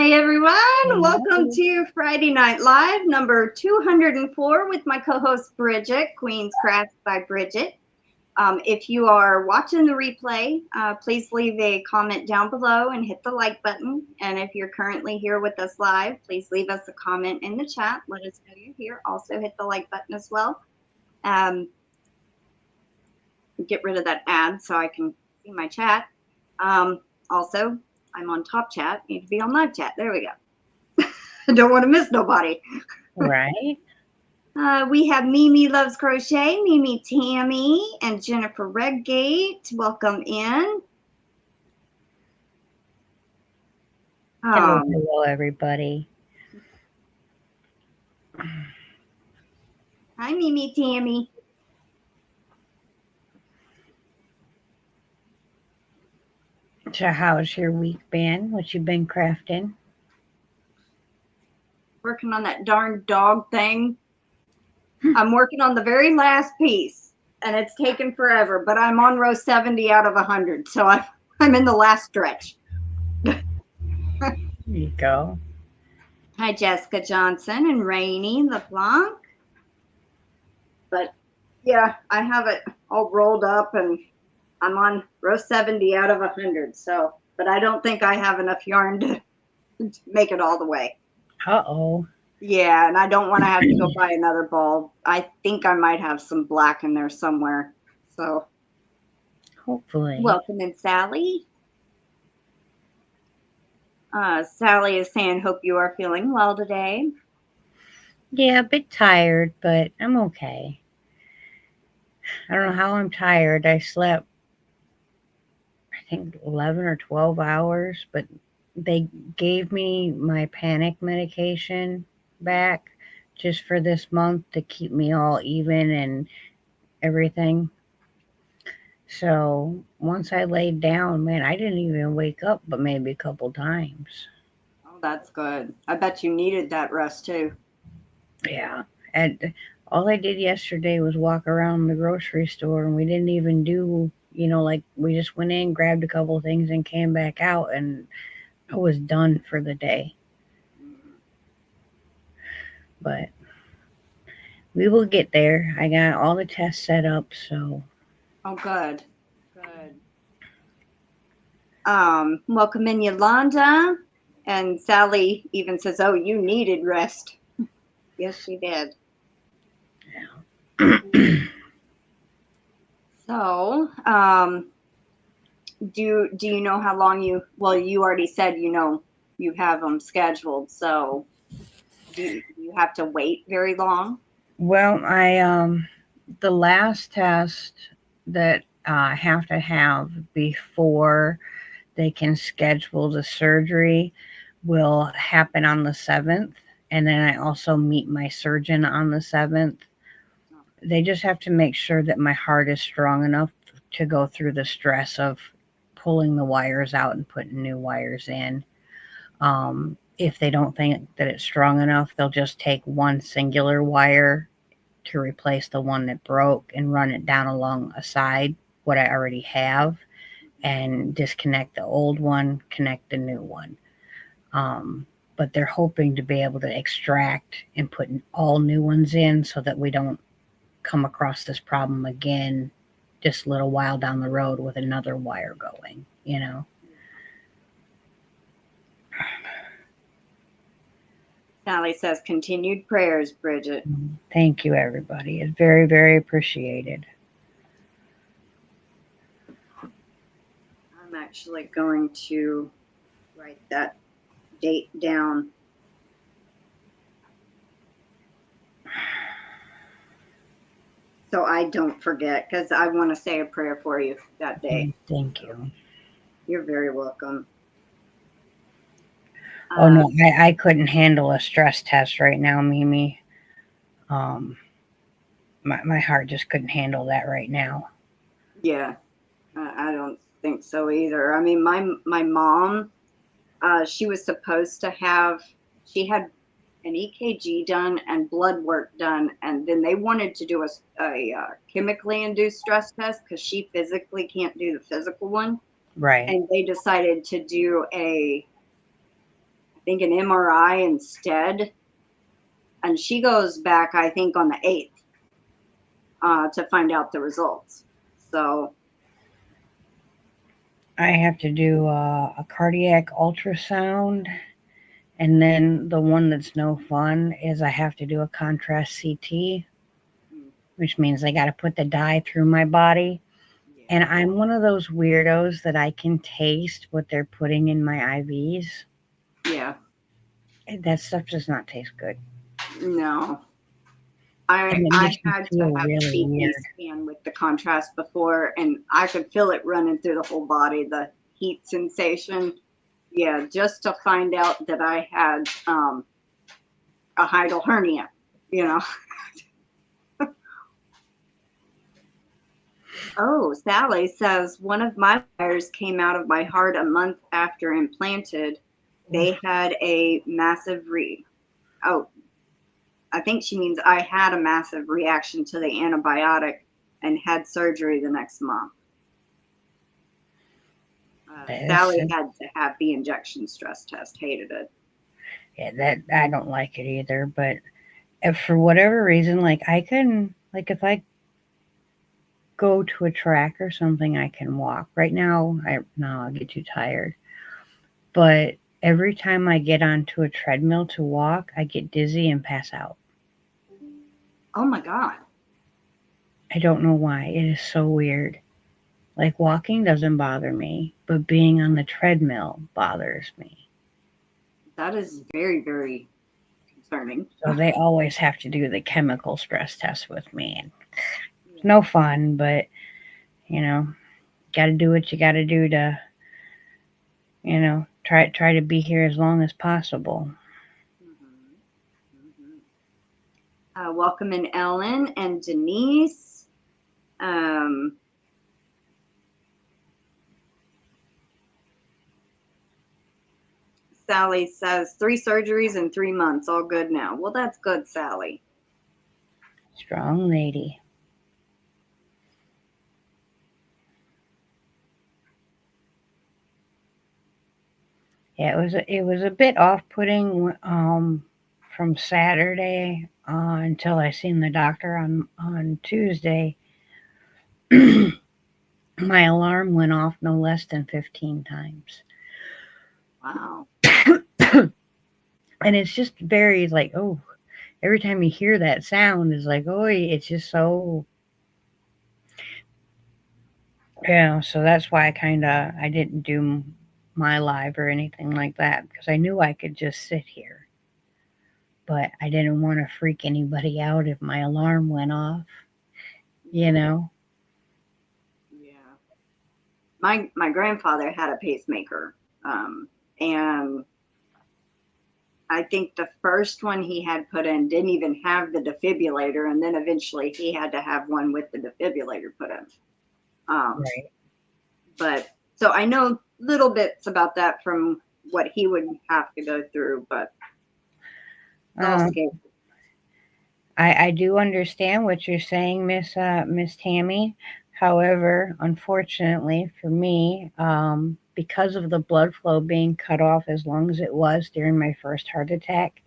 Hi, everyone. Welcome to Friday Night Live, number 204 with my co-host, Bridget, Queen's Crafts by Bridget. If you are watching the replay, please leave a comment down below and hit the like button. And if you're currently here with us live, please leave us a comment in the chat. Let us know you're here. Also hit the like button as well. Get rid of that ad so I can see my chat. Also, I'm on top chat. Need to be on live chat. There we go. I don't want to miss nobody. Right. We have Mimi Loves Crochet, Mimi Tammy, and Jennifer Redgate. Welcome in. Hello, everybody. Hi, Mimi Tammy. So how's your week been? What you been crafting? Working on that darn dog thing. I'm working on the very last piece, and it's taken forever, but I'm on row 70 out of 100, so I'm in the last stretch. There you go. Hi, Jessica Johnson and Rainey LeBlanc. But yeah, I have it all rolled up, and I'm on row 70 out of 100. So, but I don't think I have enough yarn to make it all the way. Uh-oh. Yeah, and I don't want to have to go buy another ball. I think I might have some black in there somewhere. So hopefully. Welcome in, Sally. Sally is saying, hope you are feeling well today. Yeah, a bit tired, but I'm okay. I don't know how I'm tired. I slept, I think, 11 or 12 hours, but they gave me my panic medication back just for this month to keep me all even and everything. So once I laid down, man, I didn't even wake up but maybe a couple times. Oh, that's good. I bet you needed that rest too. Yeah. And all I did yesterday was walk around the grocery store, and we didn't even do, like we just went in, grabbed a couple things and came back out, and I was done for the day. But we will get there. I got all the tests set up, so. Oh, good. Good. Welcome in, Yolanda. And Sally even says, oh, you needed rest. Yes, she did. Yeah. So, do you know how long you already said, you have them scheduled. So do you have to wait very long? Well, the last test that I have to have before they can schedule the surgery will happen on the 7th. And then I also meet my surgeon on the 7th. They just have to make sure that my heart is strong enough to go through the stress of pulling the wires out and putting new wires in. If they don't think that it's strong enough, they'll just take one singular wire to replace the one that broke and run it down along a side, what I already have, and disconnect the old one, connect the new one. But they're hoping to be able to extract and put all new ones in so that we don't come across this problem again just a little while down the road with another wire going. Sally says, continued prayers, Bridget. Thank you, everybody. It's very, very appreciated. I'm actually going to write that date down. So I don't forget, because I want to say a prayer for you that day. Thank you. You're very welcome. Oh, no, I couldn't handle a stress test right now, Mimi. My heart just couldn't handle that right now. Yeah, I don't think so either. I mean, my mom, she was supposed to have, she had an EKG done and blood work done, and then they wanted to do a chemically induced stress test because she physically can't do the physical one. Right. And they decided to do I think, an MRI instead. And she goes back, I think, on the 8th to find out the results. So I have to do a cardiac ultrasound. And then the one that's no fun is I have to do a contrast CT, which means I got to put the dye through my body. yeah. And I'm one of those weirdos that I can taste what they're putting in my IVs. Yeah. That stuff does not taste good. No. And it I makes me had feel to have a really CT weird. scan with the contrast before, and I could feel it running through the whole body, the heat sensation. Yeah, just to find out that I had a hiatal hernia, you know. Oh, Sally says one of my wires came out of my heart a month after implanted. They had a massive I think she means I had a massive reaction to the antibiotic and had surgery the next month. Sally had to have the injection stress test, hated it. Yeah, that I don't like it either. But if for whatever reason, like I can, like if I go to a track or something, I can walk. Right now, I'll get too tired. But every time I get onto a treadmill to walk, I get dizzy and pass out. Oh my God. I don't know why. It is so weird. Like walking doesn't bother me, but being on the treadmill bothers me. That is very, very concerning. So they always have to do the chemical stress test with me. And it's no fun, but you know, got to do what you got to do to, you know, try to be here as long as possible. Welcome in Ellen and Denise. Sally says 3 surgeries in 3 months, all good now. Well, that's good, Sally. Strong lady. Yeah, it was a bit off-putting from Saturday until I seen the doctor on Tuesday. My alarm went off no less than 15 times. Wow. And it's just very like, oh, every time you hear that sound is like, oh, it's just so, yeah. So that's why I didn't do my live or anything like that, because I knew I could just sit here. But I didn't want to freak anybody out if my alarm went off, you know? Yeah. My grandfather had a pacemaker. And I think the first one he had put in didn't even have the defibrillator. And then eventually he had to have one with the defibrillator put in. Right. But so I know little bits about that from what he would have to go through, but I do understand what you're saying, Miss Tammy. However, unfortunately for me, because of the blood flow being cut off as long as it was during my first heart attack,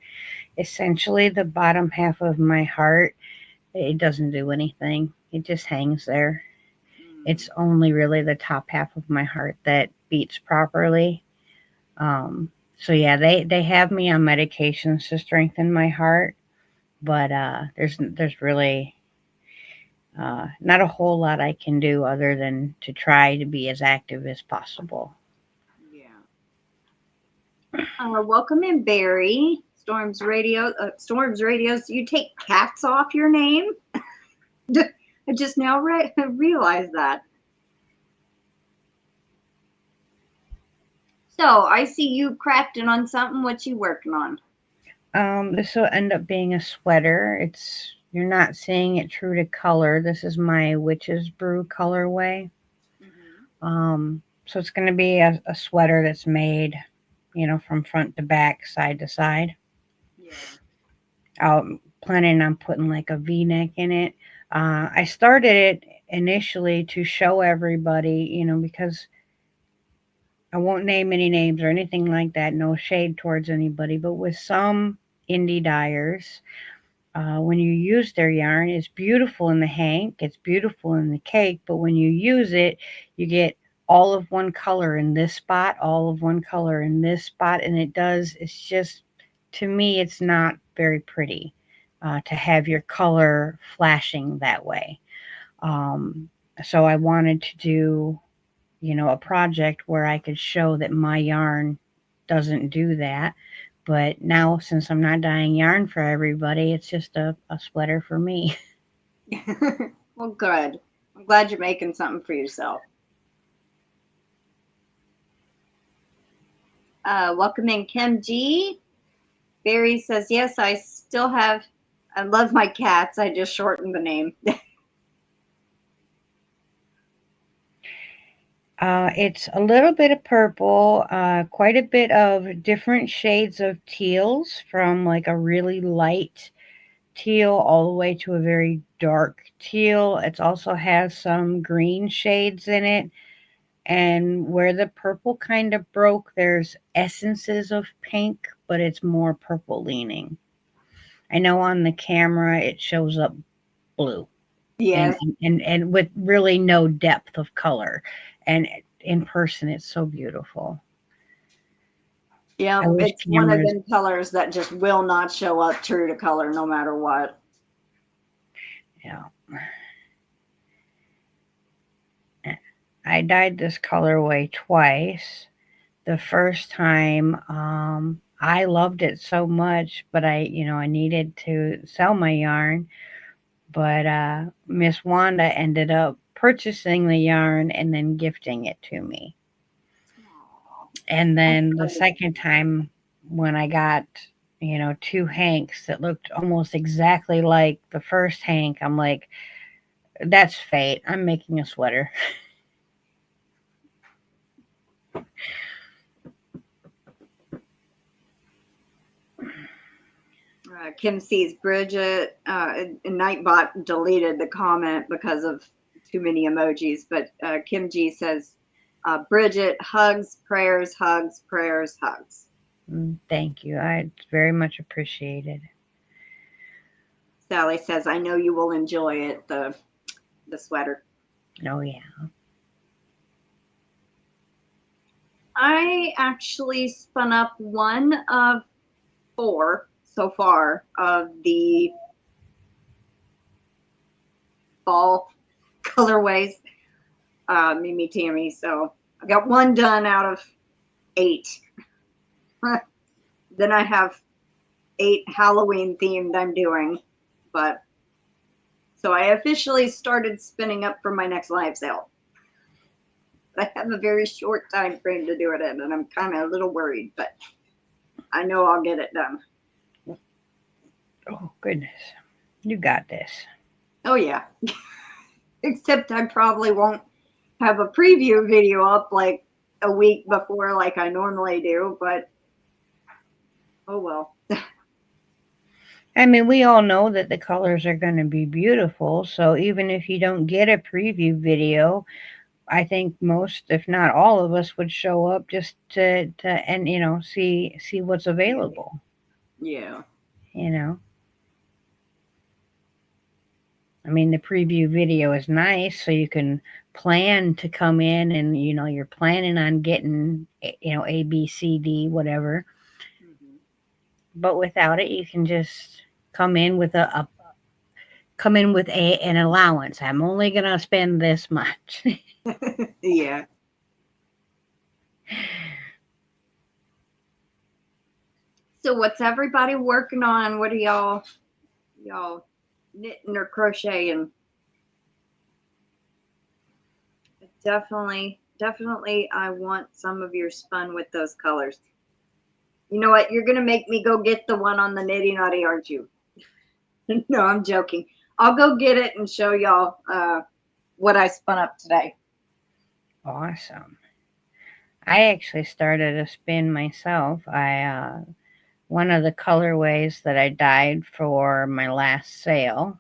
essentially the bottom half of my heart, it doesn't do anything. It just hangs there. It's only really the top half of my heart that beats properly. So yeah, they have me on medications to strengthen my heart, but there's really not a whole lot I can do other than to try to be as active as possible. Yeah. Welcome in, Barry. Storms Radios. You take cats off your name? I just now realized that. So I see you crafting on something. What you working on? This will end up being a sweater. You're not seeing it true to color. This is my Witch's Brew colorway. So it's going to be a sweater that's made, you know, from front to back, side to side. Yeah. I'm planning on putting like a V-neck in it. I started it initially to show everybody, you know, because I won't name any names or anything like that, no shade towards anybody, but with some indie dyers, when you use their yarn, it's beautiful in the hank, it's beautiful in the cake, but when you use it, you get all of one color in this spot, all of one color in this spot, and it's just, to me, it's not very pretty to have your color flashing that way. Um, so I wanted to do, a project where I could show that my yarn doesn't do that. But now, since I'm not dyeing yarn for everybody, it's just a sweater for me. Well, good. I'm glad you're making something for yourself. Welcoming KimG. Barry says, yes, I love my cats. I just shortened the name. It's a little bit of purple, quite a bit of different shades of teals, from like a really light teal all the way to a very dark teal. It also has some green shades in it. And where the purple kind of broke, there's essences of pink, but it's more purple leaning. I know on the camera it shows up blue. Yes. And with really no depth of color. And in person, it's so beautiful. Yeah, it's one of them colors that just will not show up true to color no matter what. Yeah. I dyed this colorway twice. The first time, I loved it so much, but I needed to sell my yarn. But Miss Wanda ended up purchasing the yarn and then gifting it to me. And then the second time, when I got, two hanks that looked almost exactly like the first hank, I'm like, that's fate. I'm making a sweater. Kim sees Bridget, and Nightbot deleted the comment because of too many emojis, but Kim G says, Bridget, hugs, prayers, hugs, prayers, hugs. Thank you. I very much appreciate it. Sally says, I know you will enjoy it, the sweater. Oh, yeah. I actually spun up one of 4 so far of the fall colorways, Mimi Tammy. So I got one done out of 8. Then I have 8 Halloween themed I'm doing, but so I officially started spinning up for my next live sale. I have a very short time frame to do it in, and I'm kind of a little worried, but I know I'll get it done. Oh, goodness. You got this. Oh, yeah. Except I probably won't have a preview video up like a week before like I normally do, but oh well. I mean, we all know that the colors are going to be beautiful. So even if you don't get a preview video, I think most, if not all of us, would show up just to and see what's available. Yeah. I mean, the preview video is nice, so you can plan to come in and you're planning on getting A, B, C, D, whatever. Mm-hmm. But without it, you can just come in with an allowance. I'm only gonna spend this much. Yeah. So what's everybody working on? What are y'all knitting or crocheting? Definitely I want some of your spun with those colors. You know what? You're gonna make me go get the one on the Nitty Nutty, aren't you? No, I'm joking. I'll go get it and show y'all what I spun up today. Awesome. I actually started a spin myself. One of the colorways that I dyed for my last sale,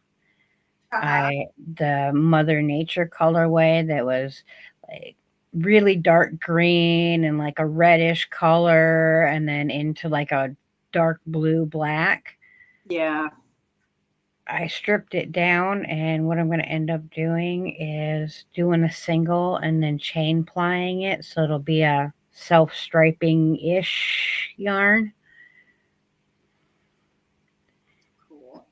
the Mother Nature colorway that was like really dark green and like a reddish color and then into like a dark blue black. Yeah. I stripped it down, and what I'm going to end up doing is doing a single and then chain plying it, so it'll be a self-striping-ish yarn. Cool.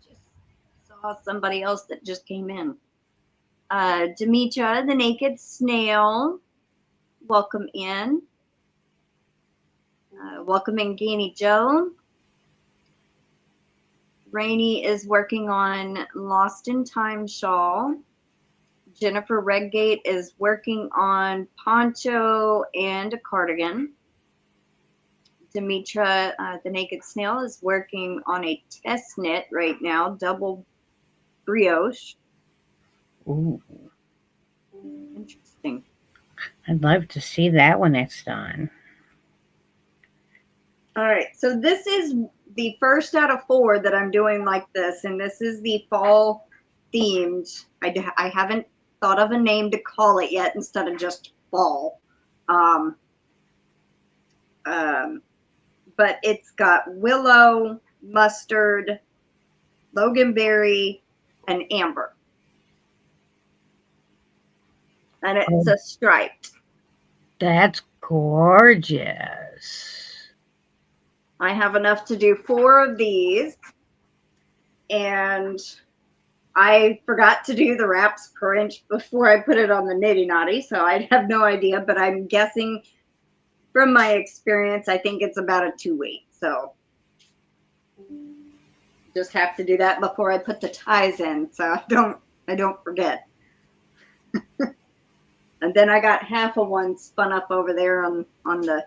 Just saw somebody else that just came in. Demetra, the Naked Snail, welcome in. Welcome in, GanniJo. Rainey is working on Lost in Time shawl. Jennifer Redgate is working on poncho and a cardigan. Demetra, the Naked Snail, is working on a test knit right now, double brioche. Ooh. Interesting. I'd love to see that when it's done. All right, so this is the first out of 4 that I'm doing like this, and this is the fall themed. I haven't thought of a name to call it yet instead of just fall. But it's got willow, mustard, loganberry, and amber. And it's a striped. That's gorgeous. I have enough to do 4 of these. And I forgot to do the wraps per inch before I put it on the Nitty Knotty, so I have no idea, but I'm guessing from my experience, I think it's about a 2-weight. So just have to do that before I put the ties in, so I don't forget. And then I got half of one spun up over there on the.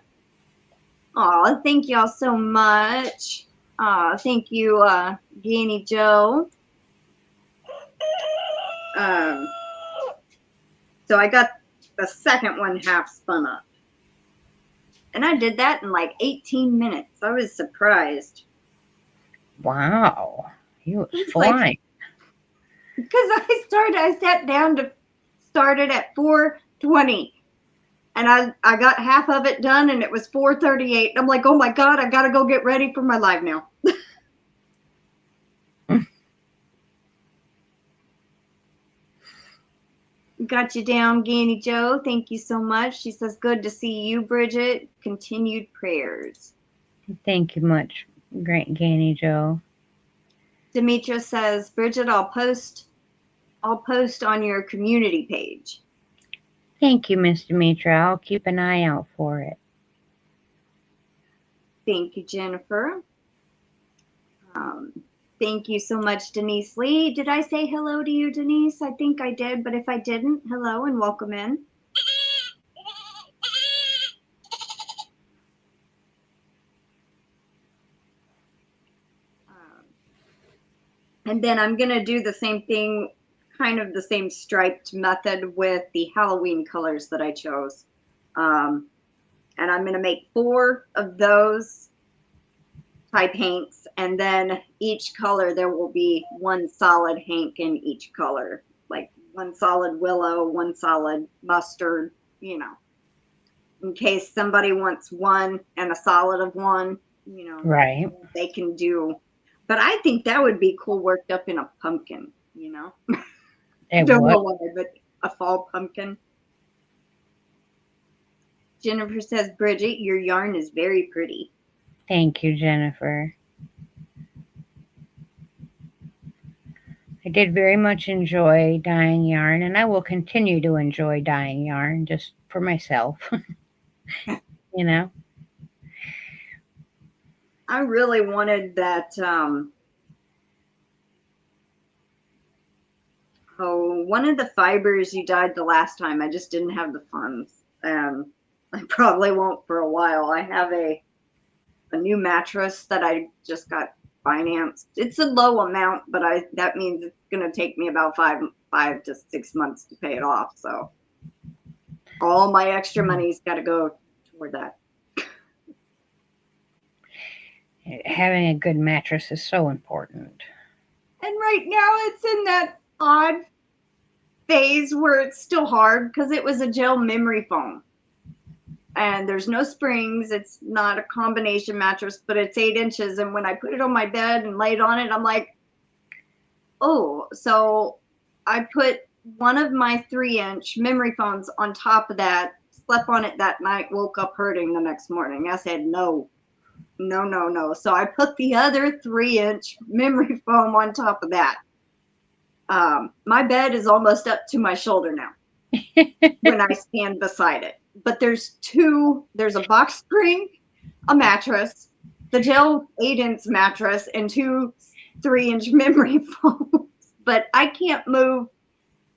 Oh, thank y'all so much. Thank you, GanniJo. So I got the second one half spun up. And I did that in like 18 minutes. I was surprised. Wow. You was flying. Because I sat down to start it at 4:20. And I got half of it done and it was 4:38. I'm like, oh my God, I gotta go get ready for my live now. Got you down, GanniJo. Thank you so much. She says, good to see you, Bridget. Continued prayers. Thank you much, great GanniJo. Demetra says, Bridget, I'll post on your community page. Thank you, Miss Demetra. I'll keep an eye out for it. Thank you, Jennifer. Thank you so much, DenyseLee. Did I say hello to you, Denise? I think I did, but if I didn't, hello and welcome in. And then I'm going to do the same thing, kind of the same striped method with the Halloween colors that I chose. And I'm going to make 4 of those type hanks, and then each color there will be 1 solid hank in each color, like 1 solid willow, 1 solid mustard, you know, in case somebody wants 1 and a solid of 1, you know, right? They can do. But I think that would be cool worked up in a pumpkin, you know. I don't know why, but a fall pumpkin. Jennifer says, Bridget, your yarn is very pretty. Thank you, Jennifer. I did very much enjoy dyeing yarn, and I will continue to enjoy dyeing yarn just for myself. You know? I really wanted that, one of the fibers you dyed the last time. I just didn't have the funds. I probably won't for a while. I have a new mattress that I just got financed. It's a low amount, but that means it's going to take me about 5 to 6 months to pay it off. So all my extra money's got to go toward that. Having a good mattress is so important. And right now it's in that odd phase where it's still hard because it was a gel memory foam. And there's no springs. It's not a combination mattress, but it's 8 inches. And when I put it on my bed and laid on it, I'm like, oh, so I put one of my 3-inch memory foams on top of that, slept on it that night, woke up hurting the next morning. I said, no. So I put the other 3-inch memory foam on top of that. My bed is almost up to my shoulder now when I stand beside it. But there's a box spring, a mattress, the gel 8-inch mattress, and 2 3-inch memory foams. But I can't move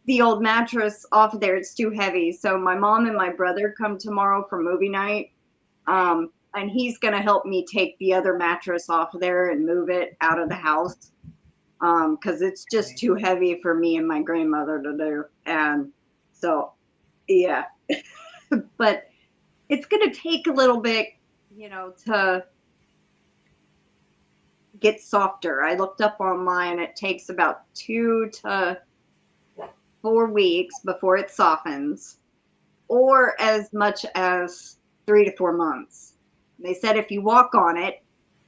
the old mattress off of there. It's too heavy. So my mom and my brother come tomorrow for movie night. And he's going to help me take the other mattress off of there and move it out of the house. Because it's just too heavy for me and my grandmother to do. And so, yeah. But it's going to take a little bit, to get softer. I looked up online. It takes about 2 to 4 weeks before it softens, or as much as 3 to 4 months. They said if you walk on it,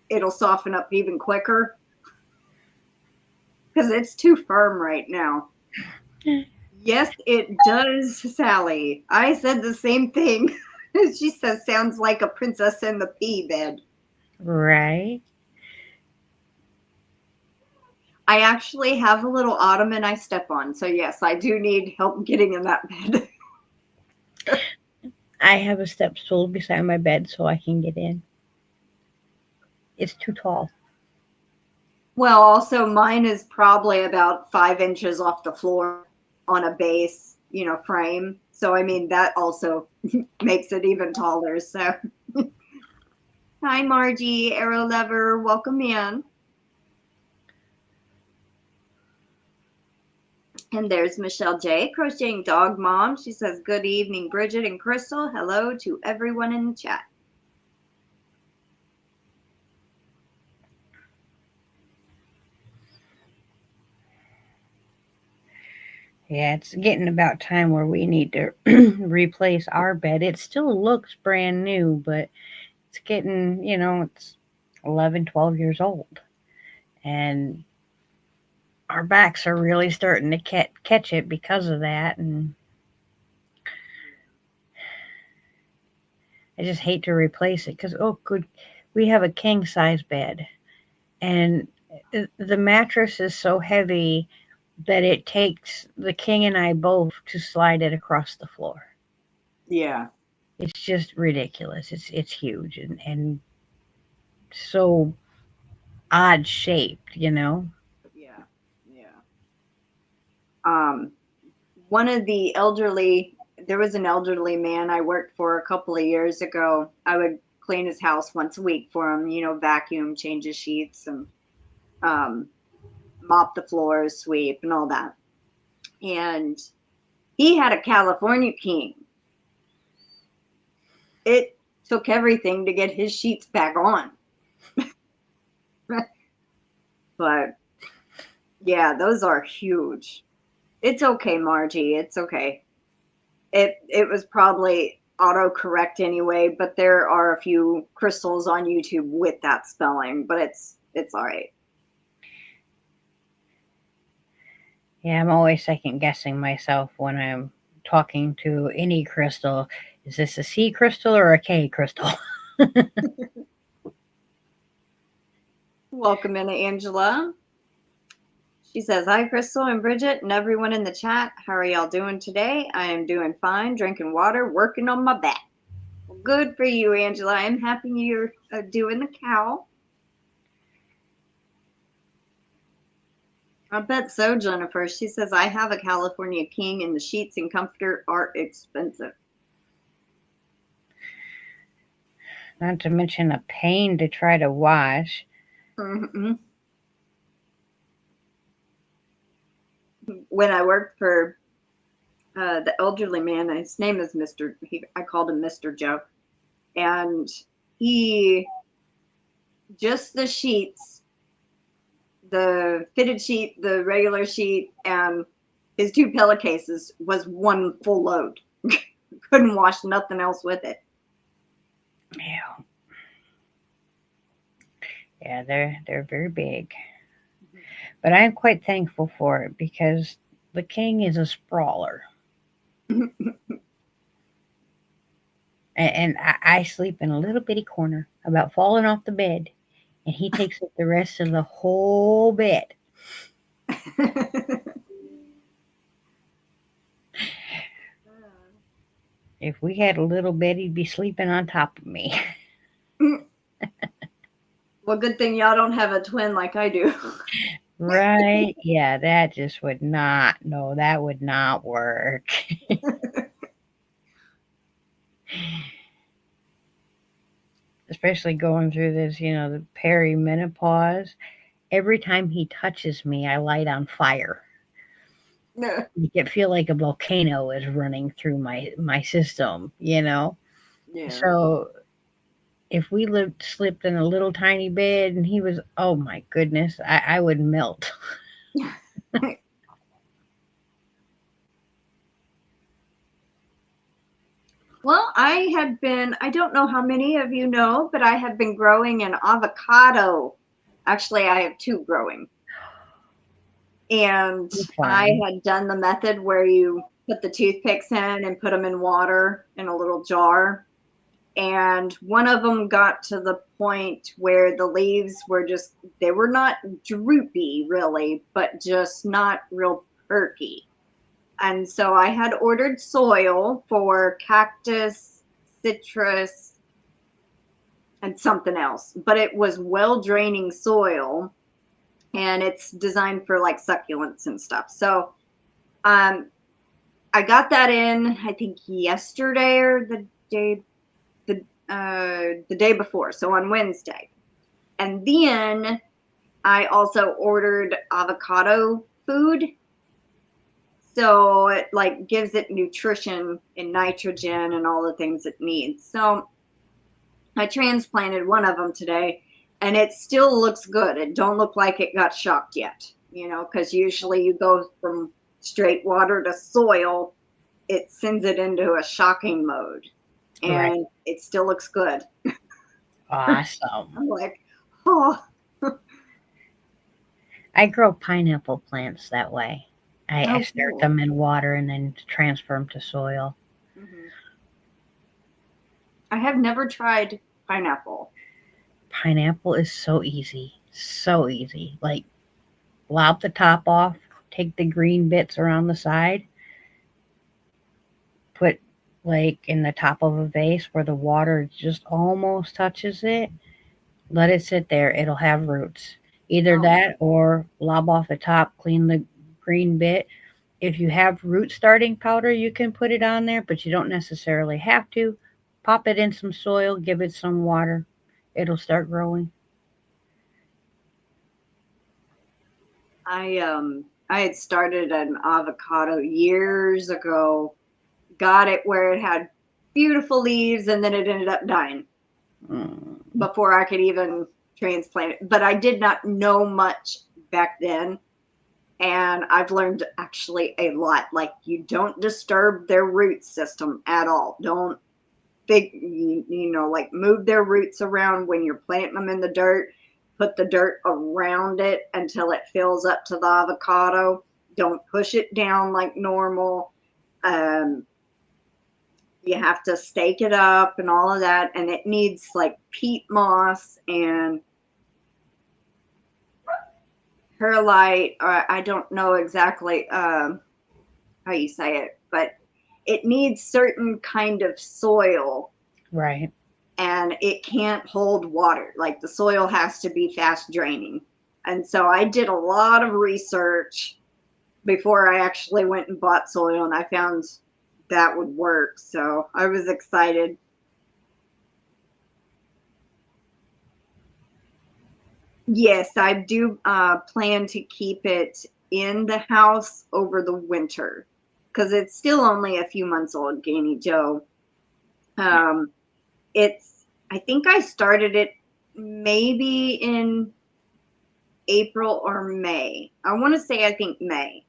it'll soften up even quicker because it's too firm right now. Yes, it does, Sally. I said the same thing. She says, sounds like a Princess and the Pea bed. Right. I actually have a little ottoman I step on. So yes, I do need help getting in that bed. I have a step stool beside my bed so I can get in. It's too tall. Well, also mine is probably about 5 inches off the floor on a base, frame. So, I mean, that also makes it even taller. So, hi, Margie, Arrow Lover, welcome in. And there's MichelleJ, Crocheting Dog Mom. She says, good evening, Bridget and Crystal. Hello to everyone in the chat. Yeah, it's getting about time where we need to replace our bed. It still looks brand new, but it's getting, it's 11, 12 years old. And our backs are really starting to catch it because of that. And I just hate to replace it because, we have a king size bed. And the mattress is so heavy that it takes the king and I both to slide it across the floor. Yeah. It's just ridiculous. It's huge and so odd shaped, Yeah. One of the there was an elderly man I worked for a couple of years ago. I would clean his house once a week for him, vacuum, change his sheets, and mop the floors, sweep, and all that. And he had a California king. It took everything to get his sheets back on. But yeah, those are huge. It's okay, Margie. It's okay. It was probably autocorrect anyway, but there are a few crystals on YouTube with that spelling, but it's all right. Yeah, I'm always second guessing myself when I'm talking to any crystal. Is this a C crystal or a K crystal? Welcome in, Angela. She says, hi, Crystal and Bridget and everyone in the chat. How are y'all doing today? I am doing fine, drinking water, working on my back. Well, good for you, Angela. I'm happy you're doing the cow. I bet so, Jennifer. She says, I have a California king and the sheets and comforter are expensive. Not to mention a pain to try to wash. Mm-hmm. When I worked for the elderly man, his name is I called him Mr. Joe, and just the sheets the fitted sheet, the regular sheet, and his 2 pillowcases was one full load. Couldn't wash nothing else with it. Yeah. Yeah, they're very big. But I'm quite thankful for it because the king is a sprawler. And I sleep in a little bitty corner about falling off the bed, and he takes up the rest of the whole bed. If we had a little bed, he'd be sleeping on top of me. Well, good thing y'all don't have a twin like I do. Right? Yeah, that just would not. No, that would not work. Especially going through this, the perimenopause. Every time he touches me, I light on fire. No. You can feel like a volcano is running through my system. Yeah. So if we slept in a little tiny bed and he was, oh my goodness, I would melt. Well, I don't know how many of you know, but I have been growing an avocado. Actually, I have 2 growing. And I had done the method where you put the toothpicks in and put them in water in a little jar. And one of them got to the point where the leaves were they were not droopy really, but just not real perky. And so I had ordered soil for cactus, citrus, and something else, but it was well draining soil, and it's designed for like succulents and stuff. So I got that in, I think yesterday or the day before, so on Wednesday. And then I also ordered avocado food. So it like gives it nutrition and nitrogen and all the things it needs. So I transplanted one of them today, and it still looks good. It don't look like it got shocked yet, because usually you go from straight water to soil, it sends it into a shocking mode, and right. It still looks good. Awesome. I'm like, oh. I grow pineapple plants that way. I start them in water and then transfer them to soil. Mm-hmm. I have never tried pineapple. Pineapple is so easy. So easy. Like, lop the top off, take the green bits around the side, put like in the top of a vase where the water just almost touches it. Let it sit there. It'll have roots. Either that or lob off the top, clean the green bit. If you have root starting powder, you can put it on there, but you don't necessarily have to. Pop it in some soil, give it some water. It'll start growing. I had started an avocado years ago, got it where it had beautiful leaves, and then it ended up dying before I could even transplant it. But I did not know much back then, and I've learned actually a lot. Like, you don't disturb their root system at all. Don't like move their roots around when you're planting them in the dirt. Put the dirt around it until it fills up to the avocado. Don't push it down like normal. You have to stake it up and all of that. And it needs like peat moss and perlite. Or I don't know exactly how you say it, but it needs certain kind of soil. Right. And it can't hold water. Like, the soil has to be fast draining. And so I did a lot of research before I actually went and bought soil, and I found that would work. So I was excited. Yes, I do plan to keep it in the house over the winter because it's still only a few months old, GanniJo. I think I started it maybe in April or May. I want to say, I think May.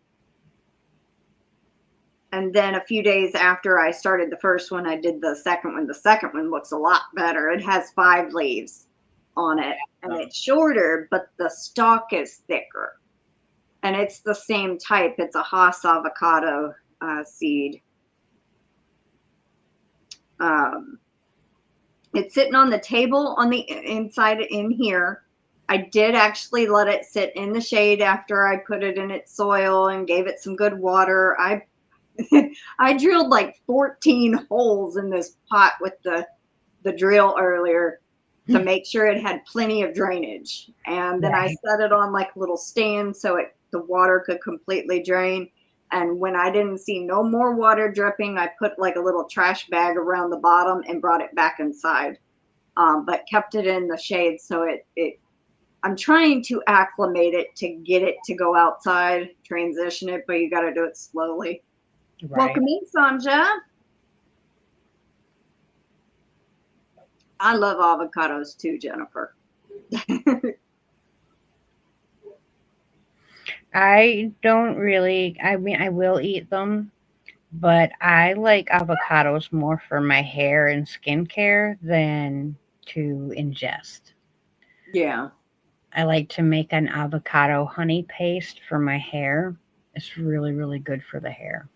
And then a few days after I started the first one, I did the second one. The second one looks a lot better. It has 5 leaves on it, and it's shorter, but the stalk is thicker. And it's the same type. It's a Haas avocado seed. It's sitting on the table on the inside in here. I did actually let it sit in the shade after I put it in its soil and gave it some good water. I drilled like 14 holes in this pot with the drill earlier to make sure it had plenty of drainage. And then I set it on like a little stand so the water could completely drain. And when I didn't see no more water dripping, I put like a little trash bag around the bottom and brought it back inside, but kept it in the shade. So I'm trying to acclimate it to get it to go outside, transition it, but you got to do it slowly. Right. Welcome in, Sanja. I love avocados too, Jennifer. I don't really, I mean, I will eat them, but I like avocados more for my hair and skincare than to ingest. Yeah. I like to make an avocado honey paste for my hair. It's really, really good for the hair.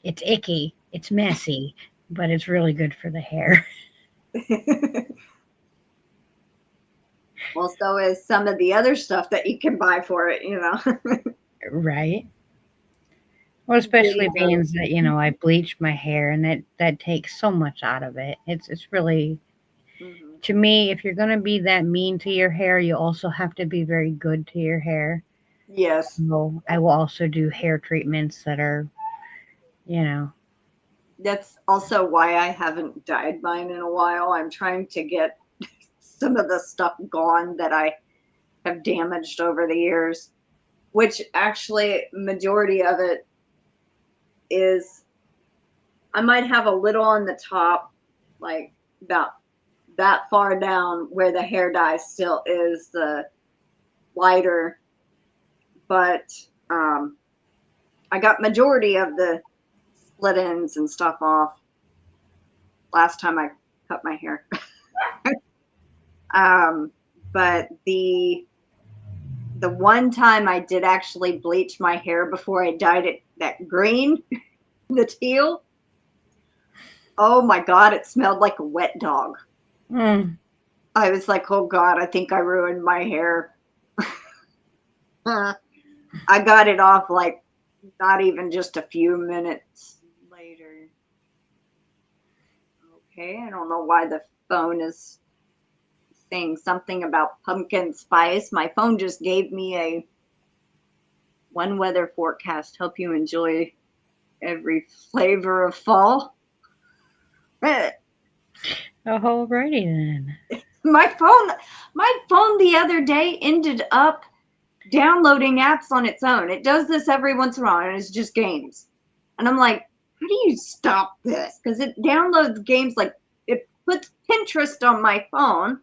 It's icky, it's messy, but it's really good for the hair. Well, so is some of the other stuff that you can buy for it, you know. Right. Well, especially being that, you know, I bleach my hair and that takes so much out of it. It's really, to me, if you're going to be that mean to your hair, you also have to be very good to your hair. Yes. So I will also do hair treatments that are, you know. That's also why I haven't dyed mine in a while. I'm trying to get some of the stuff gone that I have damaged over the years, which actually majority of it is, I might have a little on the top, like about that far down where the hair dye still is the lighter, but I got majority of the split ends and stuff off last time I cut my hair. But the one time I did actually bleach my hair before I dyed it that green, the teal. Oh my God, it smelled like a wet dog. I was like, oh God, I think I ruined my hair. I got it off like not even just a few minutes later. Okay, I don't know why the phone is saying something about pumpkin spice. My phone just gave me a one weather forecast. Hope you enjoy every flavor of fall. Alrighty then. My phone the other day ended up downloading apps on its own. It does this every once in a while, and it's just games. And I'm like, how do you stop this? Because it downloads games, like it puts Pinterest on my phone,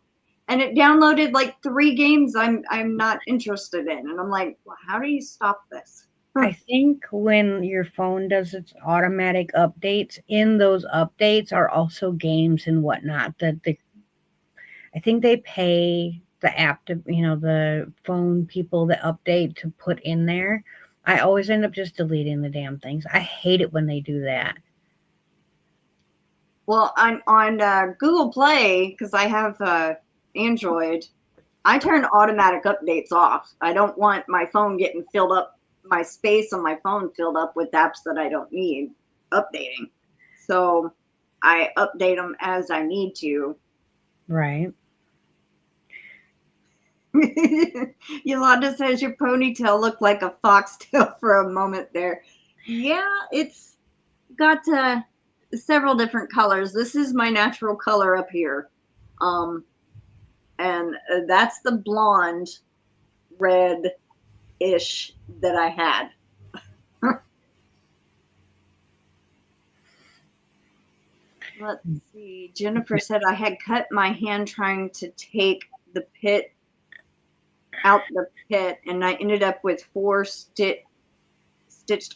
and it downloaded like 3 games I'm not interested in. And I'm like, well, how do you stop this? I think when your phone does its automatic updates, in those updates are also games and whatnot I think they pay the app to, you know, the phone people that update to put in there. I always end up just deleting the damn things. I hate it when they do that. Well, on Google Play, because I have Android, I turn automatic updates off. I don't want my phone getting filled up, my space on my phone filled up with apps that I don't need updating. So I update them as I need to. Right. Yolanda says your ponytail looked like a foxtail for a moment there. Yeah, it's got several different colors. This is my natural color up here. And that's the blonde red-ish that I had. Let's see. Jennifer said I had cut my hand trying to take the pit out the pit, and I ended up with 4 stitched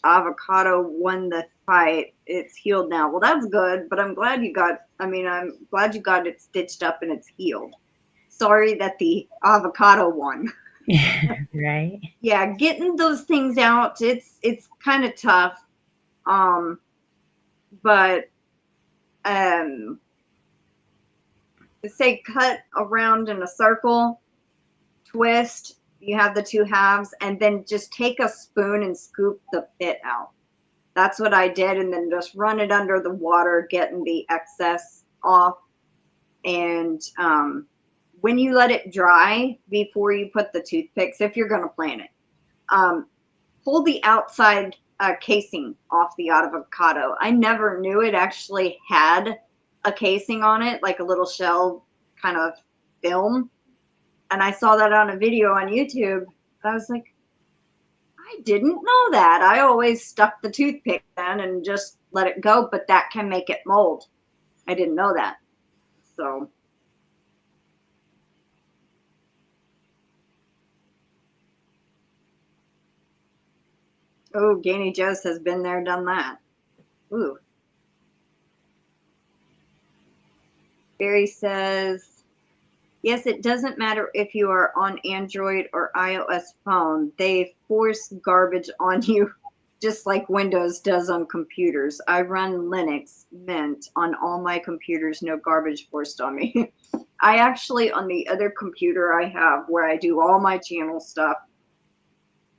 avocado, won the fight. It's healed now. Well, that's good, but I'm glad you got it stitched up and it's healed. Sorry that the avocado won. Right. Yeah, getting those things out, it's kind of tough. But say cut around in a circle, twist, you have the 2 halves, and then just take a spoon and scoop the pit out. That's what I did, and then just run it under the water, getting the excess off. And when you let it dry before you put the toothpicks, if you're going to plant it, pull the outside casing off the avocado. I never knew it actually had a casing on it, like a little shell kind of film. And I saw that on a video on YouTube. I was like, I didn't know that. I always stuck the toothpick in and just let it go, but that can make it mold. I didn't know that. So. Oh, GanniJo has been there, done that. Ooh. Barry says, yes, it doesn't matter if you are on Android or iOS phone. They force garbage on you just like Windows does on computers. I run Linux Mint on all my computers, no garbage forced on me. I actually, on the other computer I have where I do all my channel stuff,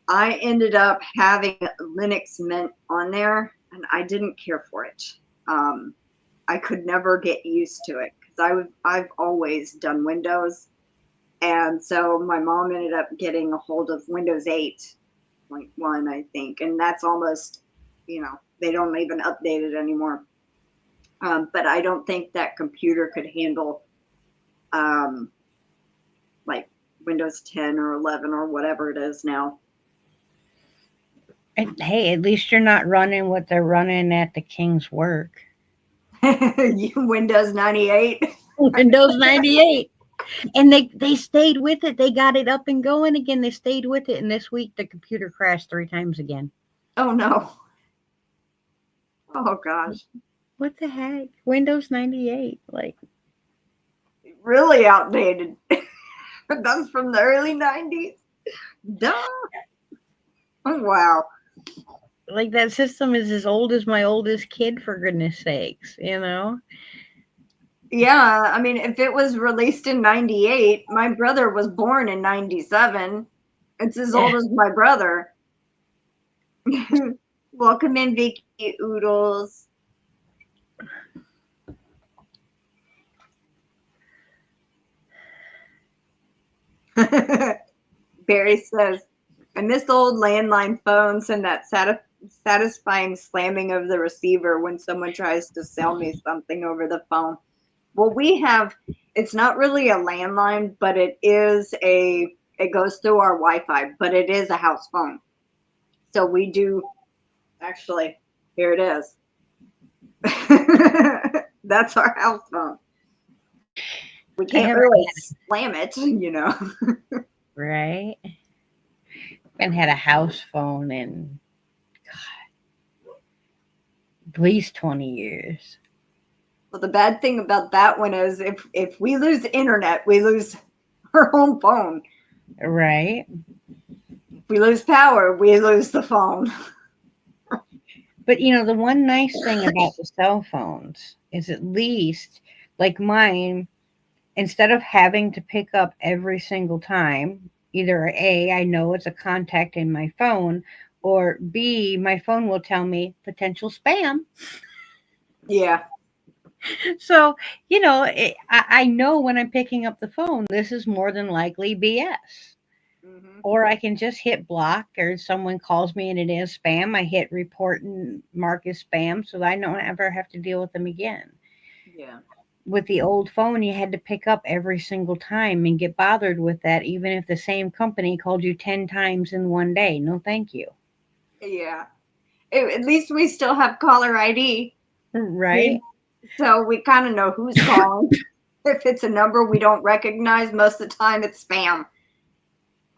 I ended up having Linux Mint on there, and I didn't care for it. I could never get used to it because I've always done Windows, and so my mom ended up getting a hold of Windows 8.1, I think, and that's almost, they don't even update it anymore. But I don't think that computer could handle like Windows 10 or 11 or whatever it is now. And hey, at least you're not running what they're running at the King's work. Windows 98. Windows 98. And they stayed with it. They got it up and going again. They stayed with it. And this week the computer crashed 3 times again. Oh, no. Oh, gosh. What the heck? Windows 98. Like, really outdated. That's from the early 90s. Duh. Oh, wow. Like, that system is as old as my oldest kid, for goodness sakes, Yeah, I mean, if it was released in 98, my brother was born in 97. It's as old as my brother. Welcome in, Vicky Oodles. Barry says, I miss old landline phones and that satisfying slamming of the receiver when someone tries to sell me something over the phone. Well, it's not really a landline, but it goes through our Wi-Fi, but it is a house phone. So we do, actually, here it is. That's our house phone. We can't really slam it, Right? And had a house phone in, God, at least 20 years. Well, the bad thing about that one is if we lose the internet, we lose our home phone. Right. If we lose power, we lose the phone. But, the one nice thing about the cell phones is at least, like mine, instead of having to pick up every single time, either A, I know it's a contact in my phone, or B, my phone will tell me potential spam. Yeah. So, I know when I'm picking up the phone, this is more than likely BS. Mm-hmm. Or I can just hit block, or someone calls me and it is spam. I hit report and mark as spam so that I don't ever have to deal with them again. Yeah. With the old phone, you had to pick up every single time and get bothered with that, even if the same company called you 10 times in one day. No, thank you. Yeah. At least we still have caller ID. Right. So we kind of know who's calling. If it's a number we don't recognize, most of the time it's spam.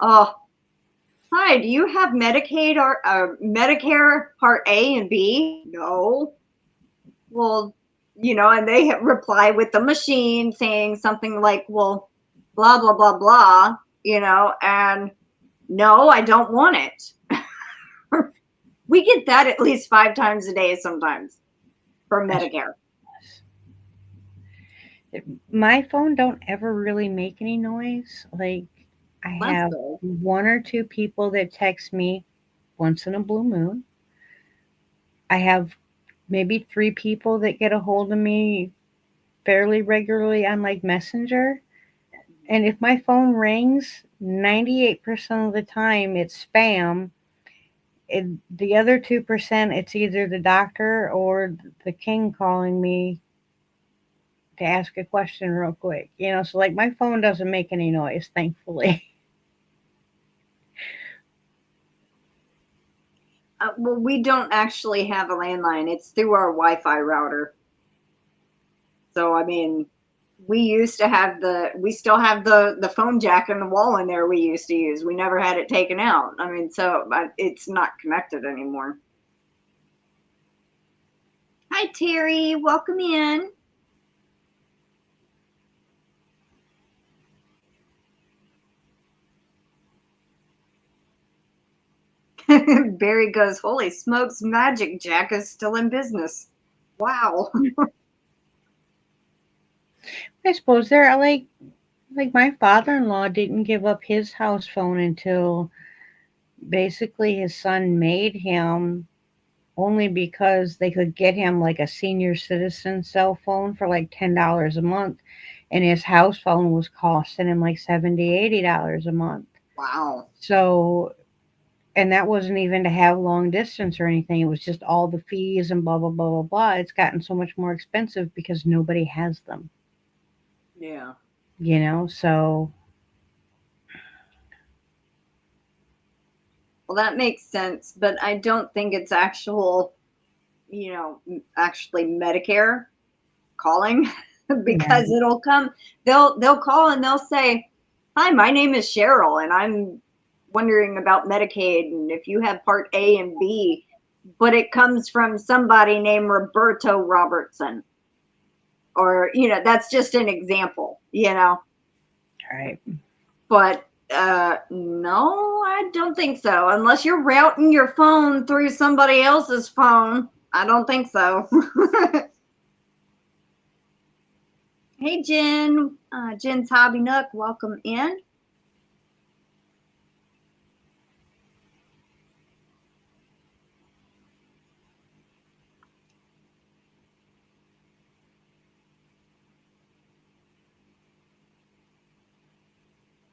Oh, hi, do you have Medicaid or Medicare Part A and B? No. Well, and they reply with the machine saying something like, well, blah, blah, blah, blah, and no, I don't want it. We get that at least 5 times a day sometimes for Medicare. My phone don't ever really make any noise. Like, I have 1 or 2 people that text me once in a blue moon. I have maybe 3 people that get a hold of me fairly regularly on like Messenger. And if my phone rings, 98% of the time it's spam. The other 2%, it's either the doctor or the king calling me to ask a question real quick. So like my phone doesn't make any noise, thankfully. Well, we don't actually have a landline. It's through our Wi-Fi router. So, I mean, we still have the phone jack in the wall in there we used to use. We never had it taken out. I mean, so it's not connected anymore. Hi, Terry. Welcome in. Barry goes, holy smokes, Magic Jack is still in business. Wow. I suppose they're like my father-in-law didn't give up his house phone until basically his son made him, only because they could get him like a senior citizen cell phone for like $10 a month, and his house phone was costing him like $70-$80 a month. Wow. So, and that wasn't even to have long distance or anything. It was just all the fees and blah blah blah blah blah. It's gotten so much more expensive because nobody has them. Yeah. So. Well, that makes sense, but I don't think it's actually Medicare calling because it'll come, they'll call and they'll say, hi, my name is Cheryl and I'm wondering about Medicaid and if you have Part A and B, but it comes from somebody named Roberto Robertson. Or, that's just an example, Right. But no, I don't think so. Unless you're routing your phone through somebody else's phone. I don't think so. Hey, Jen. Jen's Hobby Nook, welcome in.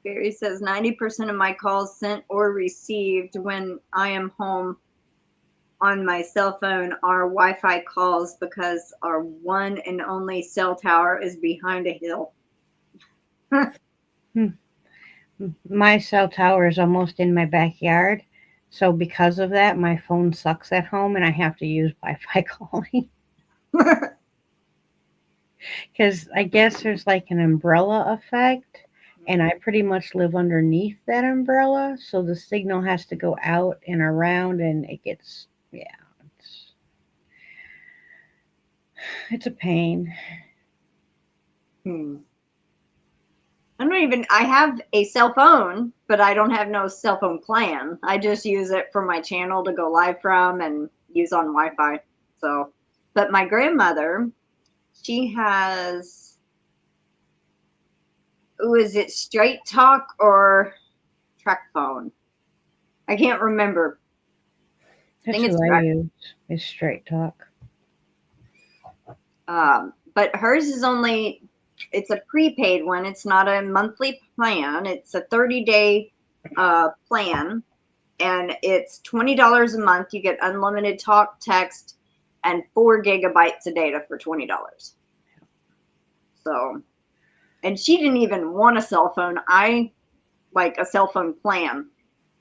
Barry says 90% of my calls sent or received when I am home on my cell phone are Wi-Fi calls because our one and only cell tower is behind a hill. My cell tower is almost in my backyard. So because of that, my phone sucks at home and I have to use Wi-Fi calling. Because I guess there's like an umbrella effect, and I pretty much live underneath that umbrella. So the signal has to go out and around, and it gets, it's a pain. I have a cell phone, but I don't have no cell phone plan. I just use it for my channel to go live from and use on Wi-Fi. So, but my grandmother, she has, is it Straight Talk or Track Phone? I can't remember. That's what I use, is Straight Talk. But hers is only, it's a prepaid one. It's not a monthly plan. It's a 30-day plan, and it's $20 a month. You get unlimited talk, text, and 4 gigabytes of data for $20. So, and she didn't even want a cell phone. I like a cell phone plan,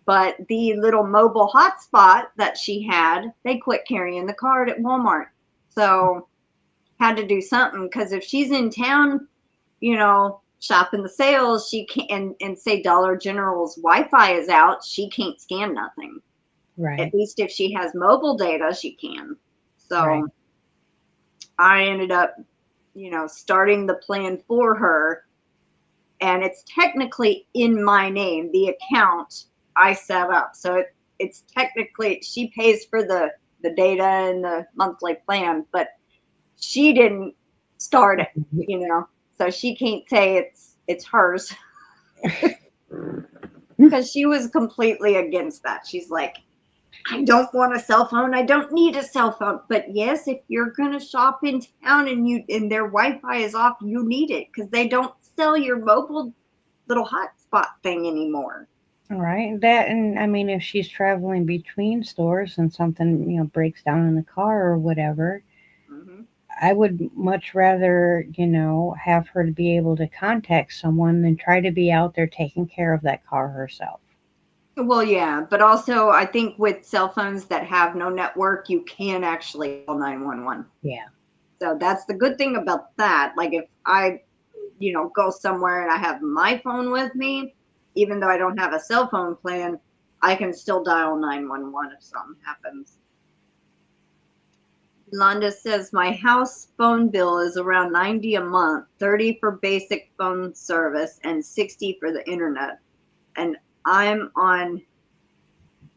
but the little mobile hotspot that she had, they quit carrying the card at Walmart. So had to do something, because if she's in town, shop in the sales, she can't, and say Dollar General's Wi-Fi is out, she can't scan nothing. Right. At least if she has mobile data, she can. So Right. I ended up, starting the plan for her, and it's technically in my name, the account I set up. So it's technically, she pays for the data and the monthly plan, but she didn't start it, so she can't say it's hers. Because she was completely against that. She's like, I don't want a cell phone. I don't need a cell phone. But yes, if you're gonna shop in town and their Wi-Fi is off, you need it because they don't sell your mobile little hotspot thing anymore. All right. That, and I mean, if she's traveling between stores and something, breaks down in the car or whatever, Mm-hmm. I would much rather, have her to be able to contact someone than try to be out there taking care of that car herself. Well, yeah, but also I think with cell phones that have no network, you can actually call 911. Yeah. So that's the good thing about that. Like if I, go somewhere and I have my phone with me, even though I don't have a cell phone plan, I can still dial 911 if something happens. Yolanda says my house phone bill is around $90 a month, $30 for basic phone service and $60 for the internet. And I'm on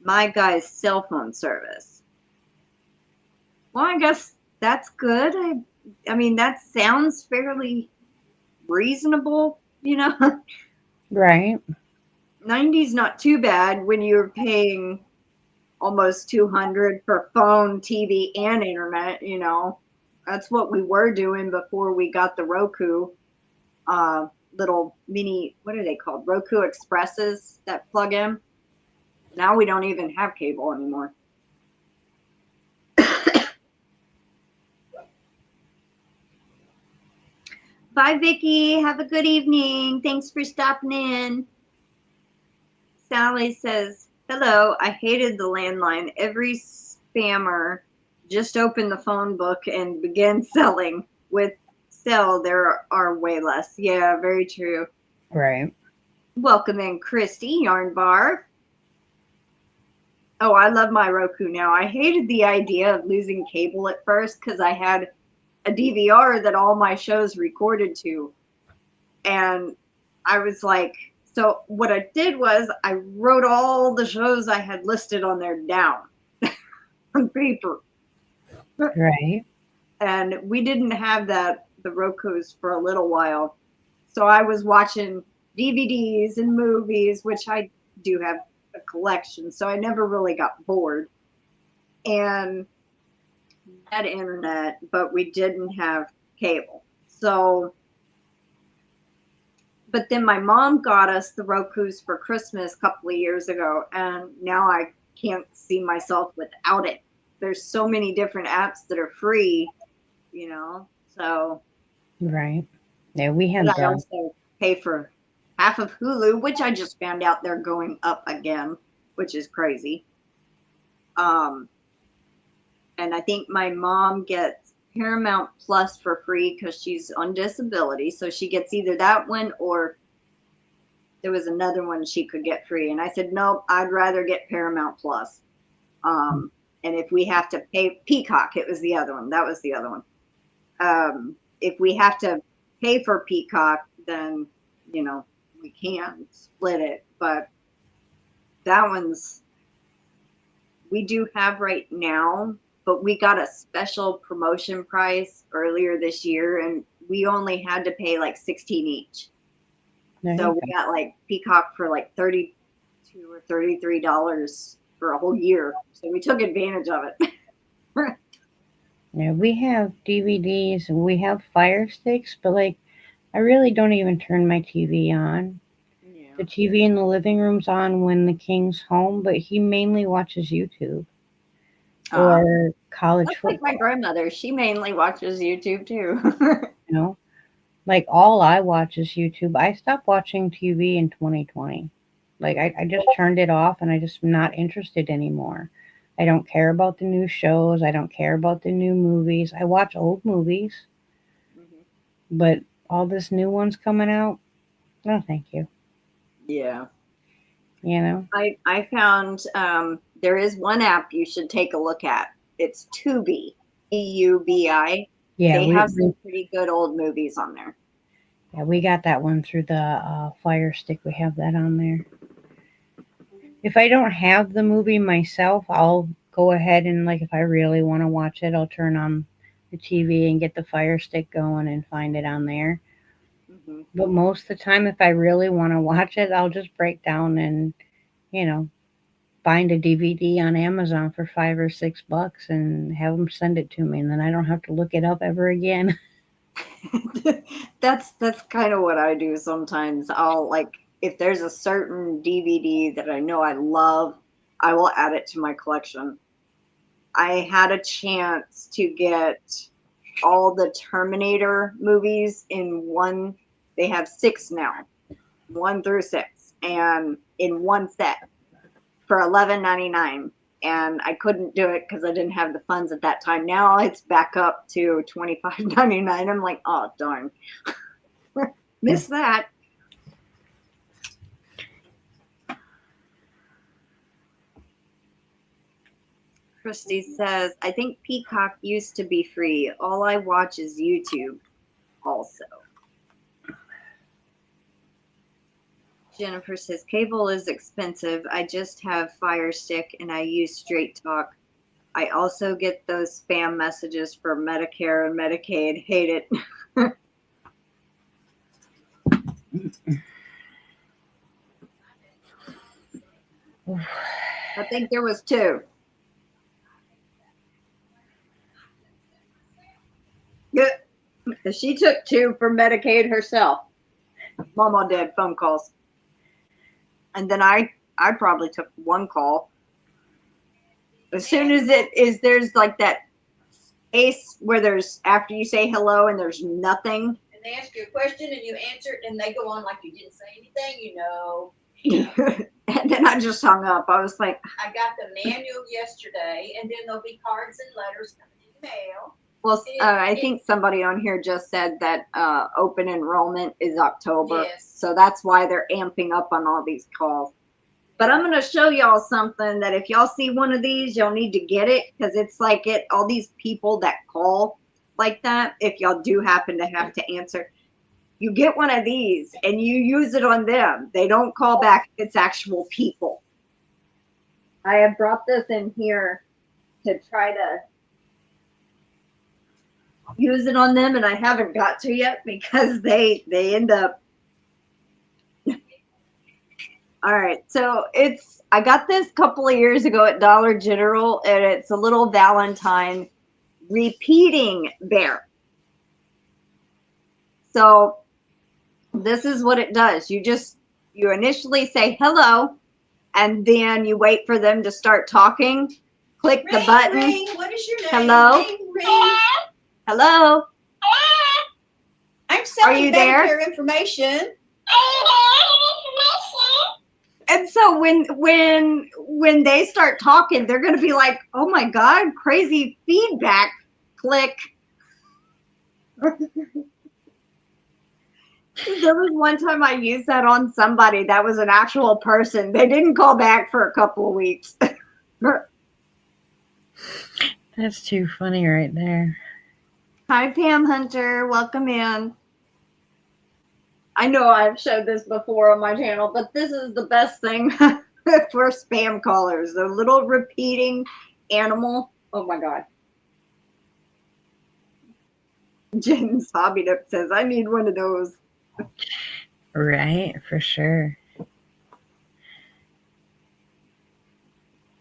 my guy's cell phone service. Well, I guess that's good. I mean, that sounds fairly reasonable, Right. 90's not too bad when you're paying almost 200 for phone, TV, and internet. That's what we were doing before we got the Roku little mini, what are they called? Roku Expresses that plug in. Now we don't even have cable anymore. Bye, Vicki. Have a good evening. Thanks for stopping in. Sally says, hello, I hated the landline. Every spammer just opened the phone book and began selling. With sell, there are way less. Yeah, very true. Right. Welcome in, Christy, Yarn Bar. Oh, I love my Roku now. I hated the idea of losing cable at first because I had a DVR that all my shows recorded to. And I was like, so what I did was I wrote all the shows I had listed on there down on paper. Right. And we didn't have the Rokus for a little while. So I was watching DVDs and movies, which I do have a collection. So I never really got bored. And had internet, but we didn't have cable. So, but then my mom got us the Rokus for Christmas a couple of years ago, and now I can't see myself without it. There's so many different apps that are free, so. Right. Yeah, we had I also pay for half of Hulu, which I just found out they're going up again, which is crazy. And I think my mom gets Paramount Plus for free because she's on disability. So she gets either that one or there was another one she could get free. And I said, nope, I'd rather get Paramount Plus. And if we have to pay Peacock, it was the other one. That was the other one. If we have to pay for Peacock, then, we can split it. But that one's, we do have right now, but we got a special promotion price earlier this year and we only had to pay like $16 each. So we got like Peacock for like $32 or $33 for a whole year. So we took advantage of it. Yeah, we have DVDs and we have Fire Sticks, but like I really don't even turn my TV on. Yeah. The TV in the living room's on when the king's home, but he mainly watches YouTube or college football. Like my grandmother, she mainly watches YouTube too. Like all I watch is YouTube. I stopped watching TV in 2020. Like I just turned it off and I just am not interested anymore. I don't care about the new shows. I don't care about the new movies. I watch old movies, but all this new ones coming out, No, thank you. Yeah. You know? I found there is one app you should take a look at. It's Tubi, Tubi. Yeah, They have some pretty good old movies on there. Yeah, we got that one through the Fire Stick. We have that on there. If I don't have the movie myself, I'll go ahead and, like, if I really want to watch it, I'll turn on the TV and get the Fire Stick going and find it on there. Mm-hmm. But most of the time, if I really want to watch it, I'll just break down and, you know, find a DVD on Amazon for $5 or $6 and have them send it to me, and then I don't have to look it up ever again. That's kind of what I do sometimes. I'll, like, if there's a certain DVD that I know I love, I will add it to my collection. I had a chance to get all the Terminator movies in one. They have 6 now, 1 through 6, and in one set for $11.99. And I couldn't do it because I didn't have the funds at that time. Now it's back up to $25.99. I'm like, oh darn, missed that. Christy says, I think Peacock used to be free. All I watch is YouTube also. Jennifer says, cable is expensive. I just have Fire Stick and I use Straight Talk. I also get those spam messages for Medicare and Medicaid. Hate it. I think there was 2. Yeah. She took 2 for Medicaid herself. Mama did phone calls. And then I probably took 1 call. As soon as there's like that space where there's, after you say hello and there's nothing. And they ask you a question and you answer it and they go on like you didn't say anything, you know. And then I just hung up. I was like, I got the manual yesterday, and then there'll be cards and letters coming in the mail. Well, I think somebody on here just said that open enrollment is October. Yes. So that's why they're amping up on all these calls. But I'm going to show y'all something that if y'all see one of these, y'all need to get it, because it's like all these people that call like that, if y'all do happen to have to answer, you get one of these and you use it on them. They don't call back. It's actual people. I have brought this in here to try to use it on them, and I haven't got to yet because they end up. All right, so I got this a couple of years ago at Dollar General, and it's a little Valentine repeating bear. So this is what it does. You initially say hello, and then you wait for them to start talking. Click the button. Ring. What is your name? Hello. Ring. Hello. I'm selling Are you Medicare there? information. And so when they start talking, they're going to be like, oh my God, crazy feedback. Click. There was one time I used that on somebody that was an actual person. They didn't call back for a couple of weeks. That's too funny right there. Hi, Pam Hunter. Welcome in. I know I've showed this before on my channel, but this is the best thing for spam callers. The little repeating animal. Oh my God. Jen's Hobby Nook says, I need one of those. Right, for sure.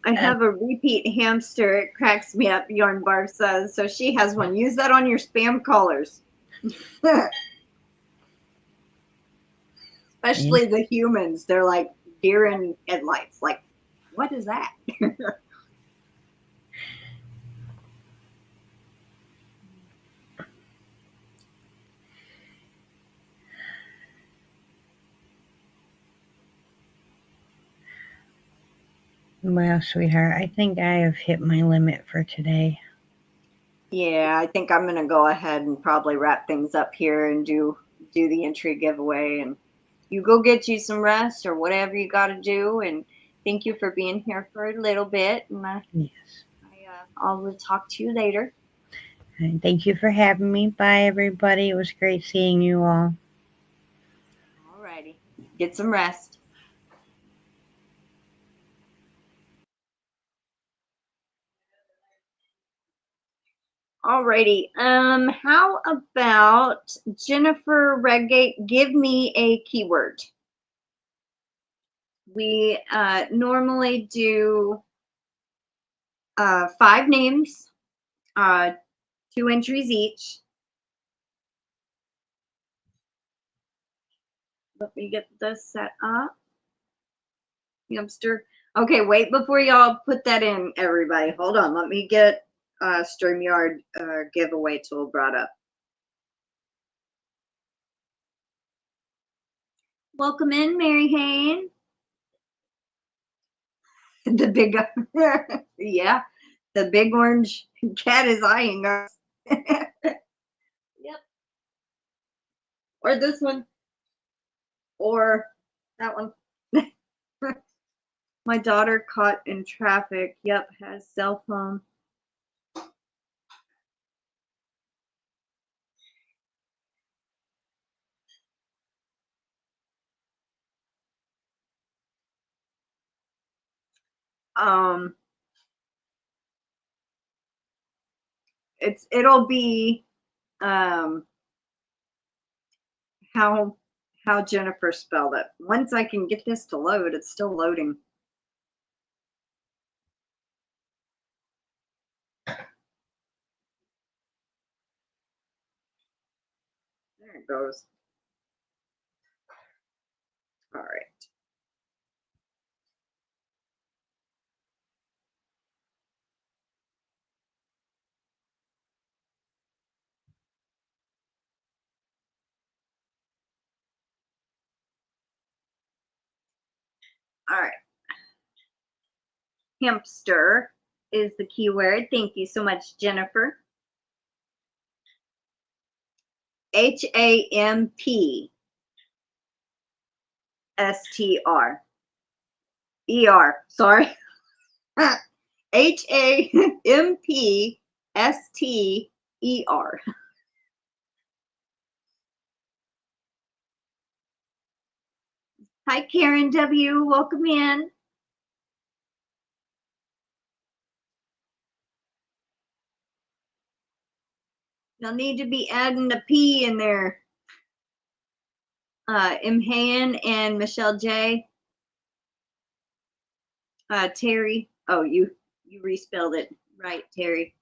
I have a repeat hamster. It cracks me up, Yarn Barb says. So she has one. Use that on your spam callers. Especially the humans. They're like deer in headlights. Like, what is that? Well, sweetheart, I think I have hit my limit for today. Yeah, I think I'm going to go ahead and probably wrap things up here and do the entry giveaway and you go get you some rest or whatever you got to do. And thank you for being here for a little bit. And Yes. I will talk to you later. And thank you for having me. Bye, everybody. It was great seeing you all. Alrighty. Get some rest. Alrighty. How about Jennifer Redgate? Give me a keyword. We normally do 5 names, 2 entries each. Let me get this set up. Hamster. Okay, wait before y'all put that in, everybody. Hold on. Let me get StreamYard giveaway tool brought up. Welcome in, Mary Hayne. The big, yeah, the big orange cat is eyeing us. Yep. Or this one. Or that one. My daughter caught in traffic. Yep, has cell phone. It'll be how Jennifer spelled it. Once I can get this to load, it's still loading. There it goes. All right. All right. Hamster is the keyword. Thank you so much, Jennifer. HAMPSTR. Sorry. HAMPSTER. Hi, Karen W. Welcome in. You'll need to be adding a P in there. Imhan and MichelleJ. Terry. Oh, you respelled it right, Terry.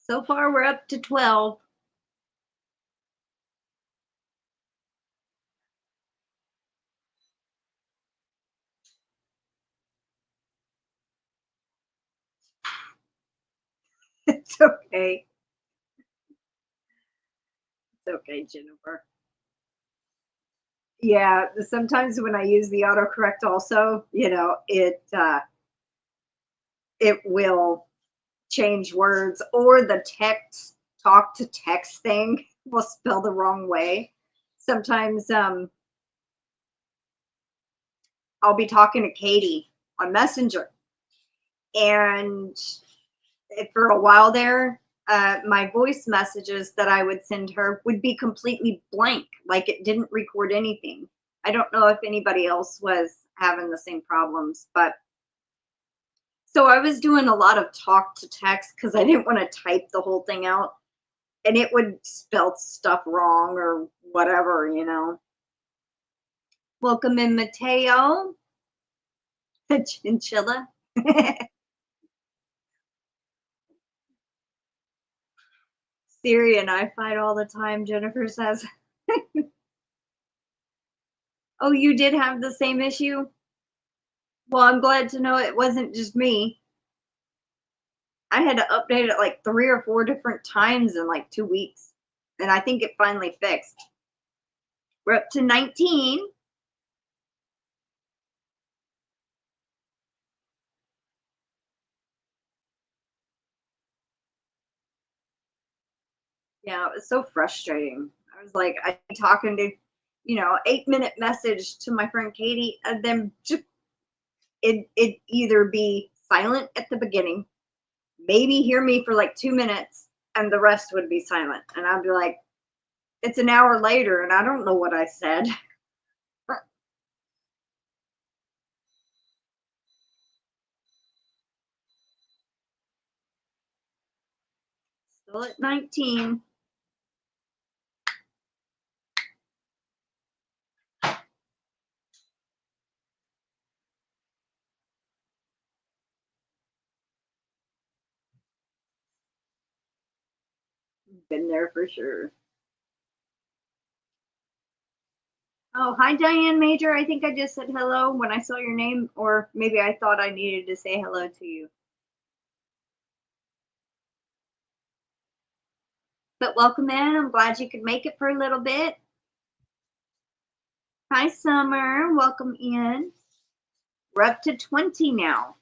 So far, we're up to 12. It's okay. It's okay, Jennifer. Yeah, sometimes when I use the autocorrect also, it will change words, or the text talk to text thing will spell the wrong way. Sometimes I'll be talking to Katie on Messenger, and for a while there, my voice messages that I would send her would be completely blank, like it didn't record anything. I don't know if anybody else was having the same problems, but so I was doing a lot of talk to text because I didn't want to type the whole thing out, and it would spell stuff wrong or whatever, Welcome in, Mateo. Chinchilla. Siri and I fight all the time, Jennifer says. Oh, you did have the same issue? Well, I'm glad to know it wasn't just me. I had to update it like 3 or 4 different times in like 2 weeks, and I think it finally fixed. We're up to 19. Yeah, it was so frustrating. I was like, I talking to, 8-minute message to my friend Katie, and then just it either be silent at the beginning, maybe hear me for like 2 minutes, and the rest would be silent. And I'd be like, it's an hour later, and I don't know what I said. Still at 19. Been there for sure. Oh, hi, Diane Major. I think I just said hello when I saw your name, or maybe I thought I needed to say hello to you. But welcome in. I'm glad you could make it for a little bit. Hi, Summer. Welcome in. We're up to 20 now.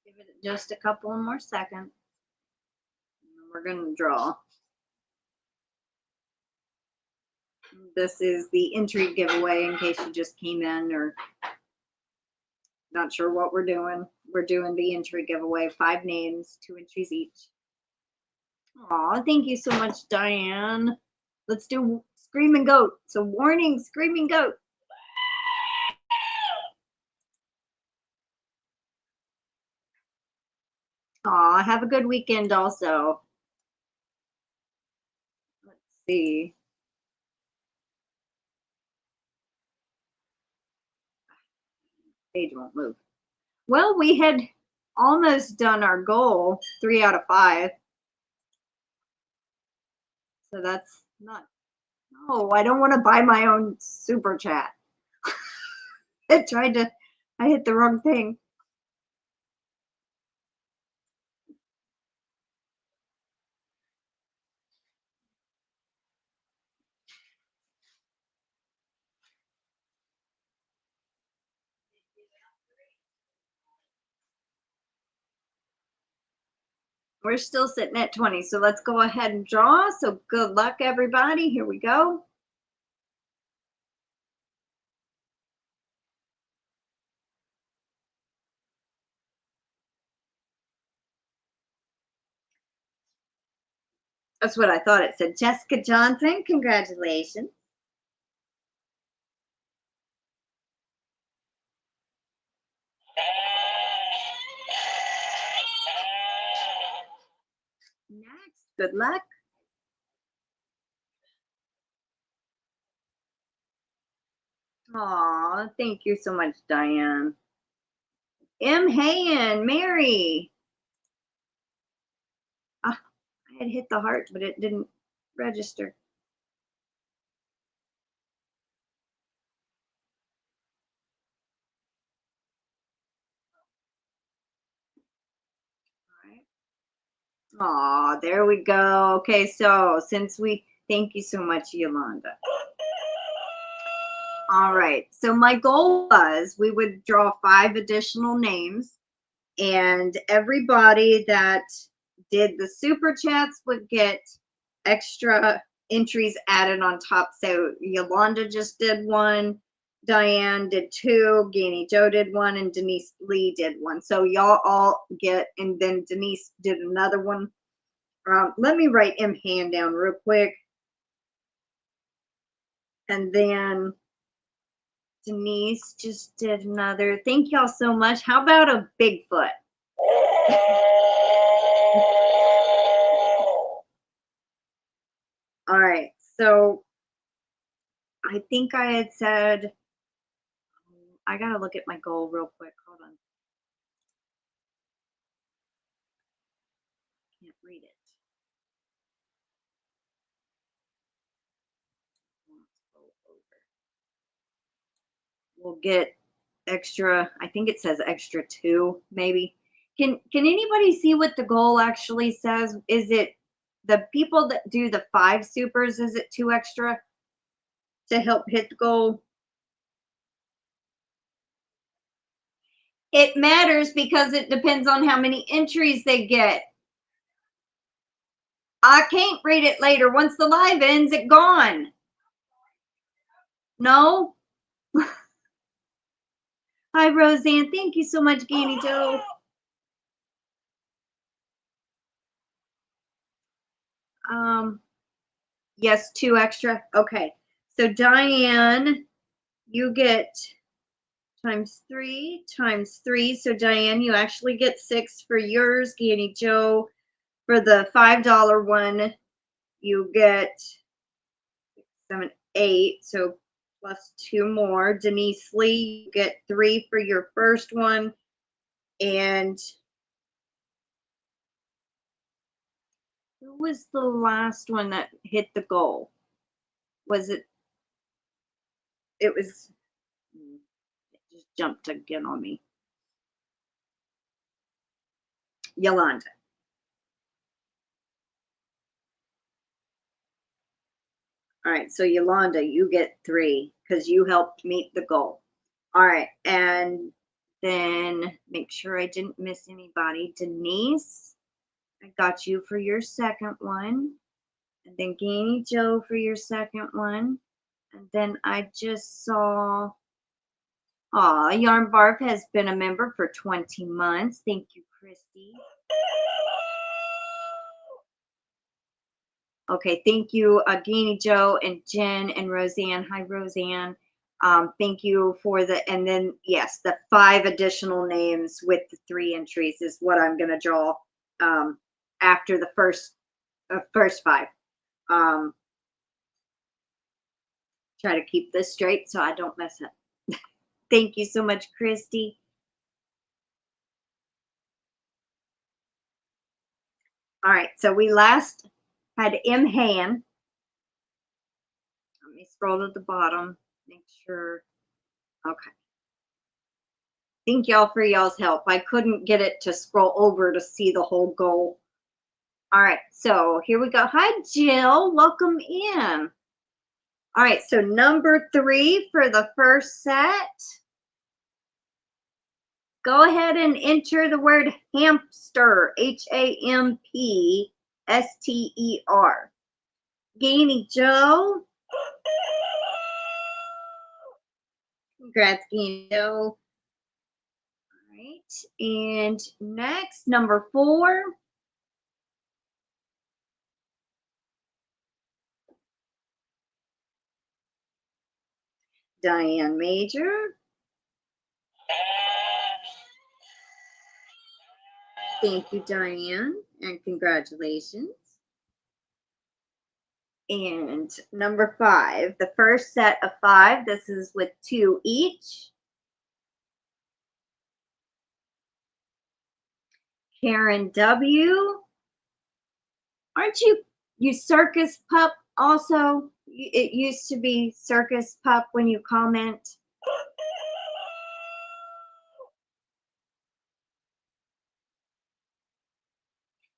Give it just a couple more seconds. And we're going to draw. This is the entry giveaway in case you just came in or not sure what we're doing. We're doing the entry giveaway, 5 names, 2 entries each. Aw, thank you so much, Diane. Let's do Screaming Goat. So warning, Screaming Goat. Aw, have a good weekend also. Let's see. Page won't move. Well, we had almost done our goal, 3 out of 5. So that's not, no, I don't want to buy my own super chat. I hit the wrong thing. We're still sitting at 20, so let's go ahead and draw. So good luck, everybody. Here we go. That's what I thought it said. Jessica Johnson, congratulations. Next, good luck. Aw, thank you so much, Diane. M. Hayen, Mary. I had hit the heart, but it didn't register. Aw, there we go. Okay, so thank you so much, Yolanda. All right, so my goal was we would draw 5 additional names, and everybody that did the super chats would get extra entries added on top. So Yolanda just did 1, Diane did 2, GanniJo did 1, and DenyseLee did 1. So y'all all get, and then Denise did another one. Let me write M. Hayen down real quick. And then Denise just did another. Thank y'all so much. How about a Bigfoot? All right, so I think I had said, I gotta look at my goal real quick. Hold on. Can't read it. Let's go over. will get extra, I think it says extra 2, maybe. Can anybody see what the goal actually says? Is it the people that do the 5 supers, is it 2 extra to help hit the goal? It matters because it depends on how many entries they get. I can't read it later. Once the live ends, it's gone. No? Hi, Roseanne. Thank you so much, GanniJo. Yes, 2 extra. Okay. So Diane, you get times 3 times 3. So Diane, you actually get 6 for yours. GanniJo, for the $5 one, you get 7, 8. So plus 2 more. DenyseLee, you get 3 for your first one. And who was the last one that hit the goal? Was it? It was. It just jumped again on me. Yolanda. All right, so Yolanda, you get 3 because you helped meet the goal. All right, and then make sure I didn't miss anybody. Denise, I got you for your second one. And then GanniJo for your second one. And then I just saw, Yarn Barf has been a member for 20 months. Thank you, Christy. Okay, thank you, GanniJo and Jen and Roseanne. Hi, Roseanne. Thank you for the, and then, yes, the 5 additional names with the 3 entries is what I'm going to draw after the first 5. Try to keep this straight so I don't mess up. Thank you so much, Christy. All right, so we last had M. Han. Let me scroll to the bottom, make sure. Okay. Thank y'all for y'all's help. I couldn't get it to scroll over to see the whole goal. All right, so here we go. Hi, Jill. Welcome in. All right, so number 3 for the first set. Go ahead and enter the word hamster, HAMPSTER. GanniJo. Congrats, GanniJo. All right, and next, number 4. Diane Major. Thank you, Diane, and congratulations. And number 5, the first set of 5, this is with 2 each. Karen W. Aren't you Circus Pup also? It used to be Circus Pup when you comment.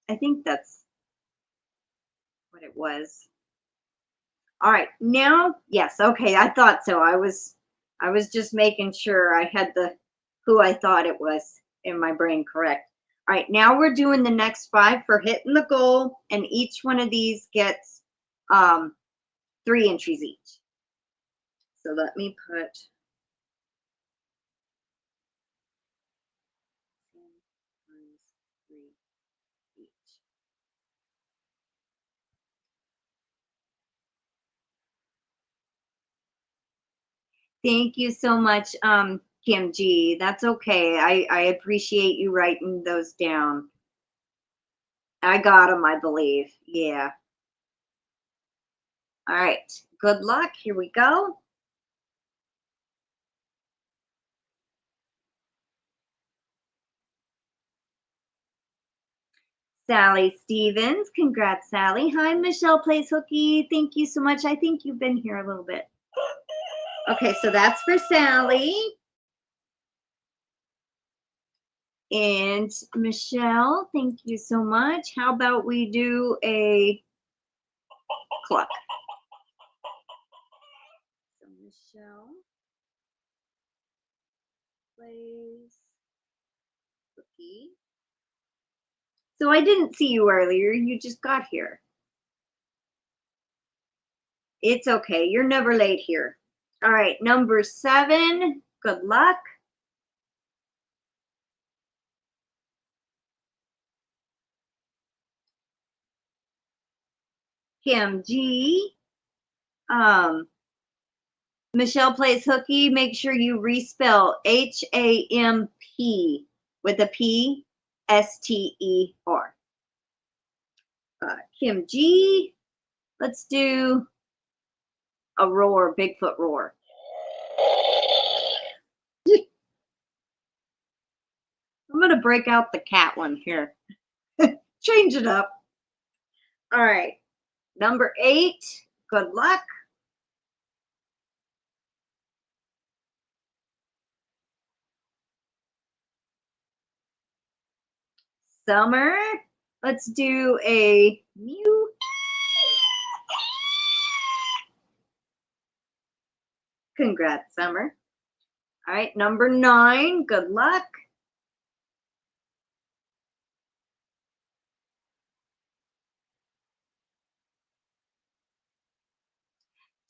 I think that's what it was. All right, now, yes, okay, I thought so. I was just making sure I had the who I thought it was in my brain correct. All right, now we're doing the next 5 for hitting the goal, and each one of these gets 3 entries each. So let me put times 3 each. Thank you so much, KimG. That's okay. I appreciate you writing those down. I got them, I believe. Yeah. All right. Good luck. Here we go. Sally Stevens. Congrats, Sally. Hi, Michelle Plays Hooky. Thank you so much. I think you've been here a little bit. Okay, so that's for Sally. And Michelle, thank you so much. How about we do a cluck? So Michelle plays cookie. So I didn't see you earlier. You just got here. It's okay. You're never late here. All right, number 7. Good luck. KimG. Michelle plays hooky. Make sure you respell H-A-M-P with a P, S-T-E-R. KimG. Let's do a roar, Bigfoot roar. I'm going to break out the cat one here. Change it up. All right. Number 8. Good luck. Summer. Let's do a mew. Congrats, Summer. All right. Number 9. Good luck.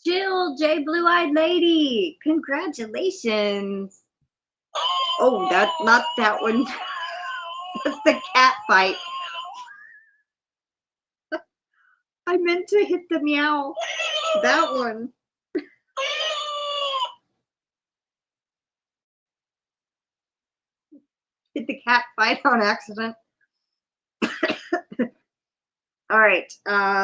Jill, J Blue-Eyed Lady, congratulations. Oh, that's not that one. That's the cat fight. I meant to hit the meow. That one. Hit the cat fight on accident. All right,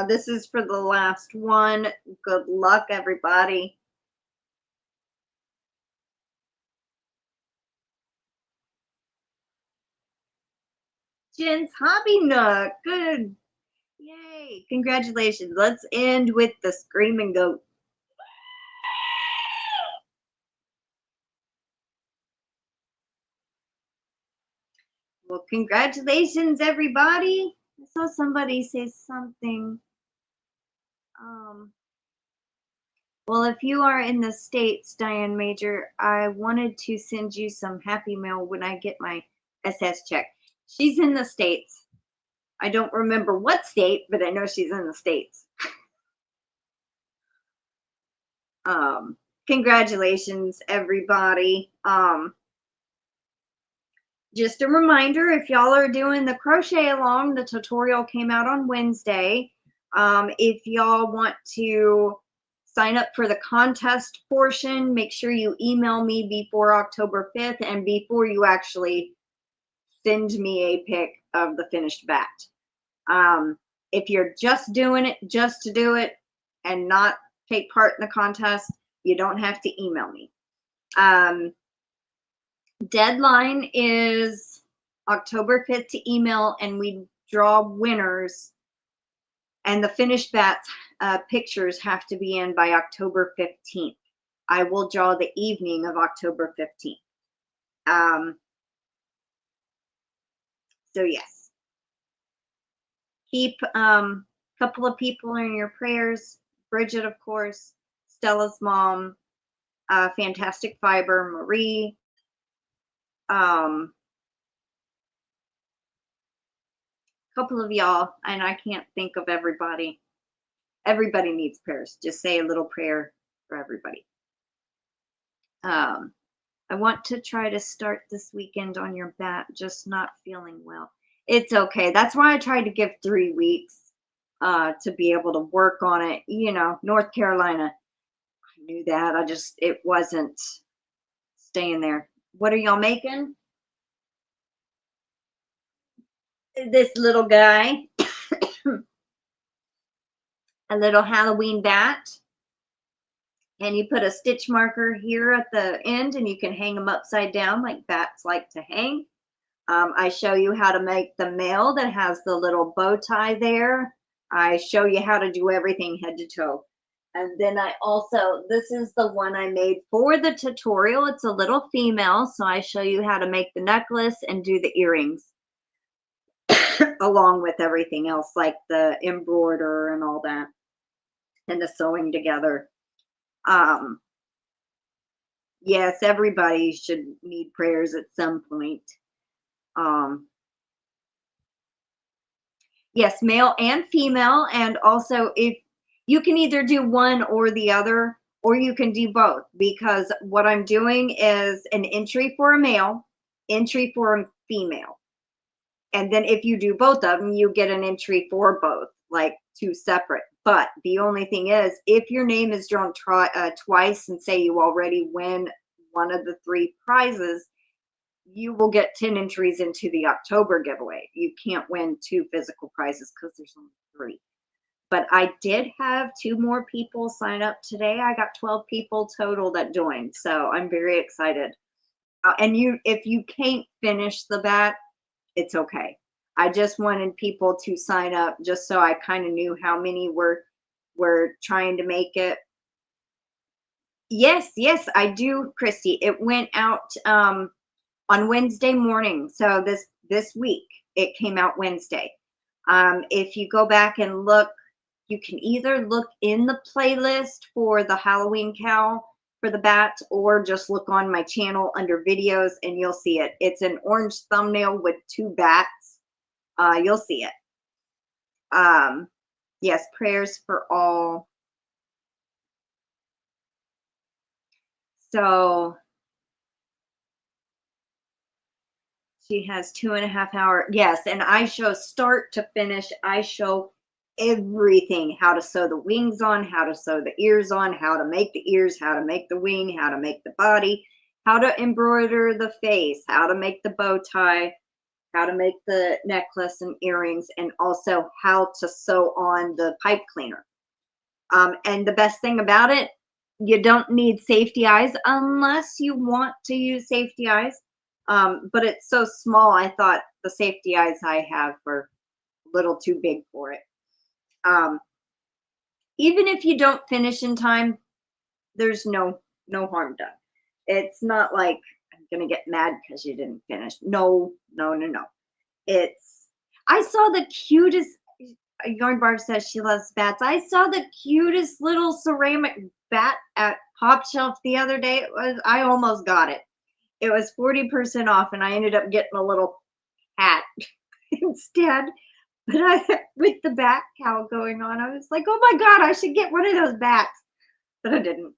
this is for the last one. Good luck, everybody. Jen's Hobby Nook. Good. Yay. Congratulations. Let's end with the screaming goat. Well, congratulations, everybody. I saw somebody say something. Well, if you are in the States, Diane Major, I wanted to send you some happy mail when I get my SS check. She's in the States. I don't remember what state, but I know she's in the States. Congratulations, everybody. Just a reminder, if y'all are doing the crochet along, the tutorial came out on Wednesday. If y'all want to sign up for the contest portion, make sure you email me before October 5th and before you actually send me a pic of the finished batch. If you're just doing it just to do it and not take part in the contest, you don't have to email me. Deadline is October 5th to email, and we draw winners, and the finished batch pictures have to be in by October 15th. I will draw the evening of October 15th. So yes, keep a couple of people in your prayers. Bridget, of course, Stella's mom, Fantastic Fiber, Marie, couple of y'all, and I can't think of everybody. Everybody needs prayers. Just say a little prayer for everybody. I want to try to start this weekend on your bat, just not feeling well. It's okay. That's why I tried to give 3 weeks to be able to work on it. You know, North Carolina, I knew that. It wasn't staying there. What are y'all making? This little guy, a little Halloween bat. And you put a stitch marker here at the end, and you can hang them upside down like bats like to hang. I show you how to make the male that has the little bow tie there. I show you how to do everything head to toe. And then I also, this is the one I made for the tutorial. It's a little female, so I show you how to make the necklace and do the earrings along with everything else, like the embroider and all that, and the sewing together. Yes, everybody should need prayers at some point. Yes, male and female. And also, if you can either do one or the other, or you can do both, because what I'm doing is an entry for a male, entry for a female. And then if you do both of them, you get an entry for both, like two separate. But the only thing is, if your name is drawn twice and say you already win one of the 3 prizes, you will get 10 entries into the October giveaway. You can't win 2 physical prizes because there's only 3. But I did have 2 more people sign up today. I got 12 people total that joined, so I'm very excited. And if you can't finish the bat, it's okay. I just wanted people to sign up just so I kind of knew how many were trying to make it. Yes, I do, Christy. It went out on Wednesday morning. So this week it came out Wednesday. If you go back and look, you can either look in the playlist for the Halloween cow for the bats, or just look on my channel under videos and you'll see it. It's an orange thumbnail with 2 bats. You'll see it. Yes, prayers for all. So she has 2.5 hours. Yes, and I show start to finish. I show everything: how to sew the wings on, how to sew the ears on, how to make the ears, how to make the wing, how to make the body, how to embroider the face, how to make the bow tie, how to make the necklace and earrings, and also how to sew on the pipe cleaner. And the best thing about it, you don't need safety eyes unless you want to use safety eyes. But it's so small, I thought the safety eyes I have were a little too big for it. Even if you don't finish in time, there's no harm done. It's not like I'm gonna get mad because you didn't finish. No. I saw the cutest. Yarn Bar says she loves bats. I saw the cutest little ceramic bat at Pop Shelf the other day. I almost got it. It was 40% off, and I ended up getting a little hat instead. But with the bat cow going on, I was like, oh my God, I should get one of those bats. But I didn't.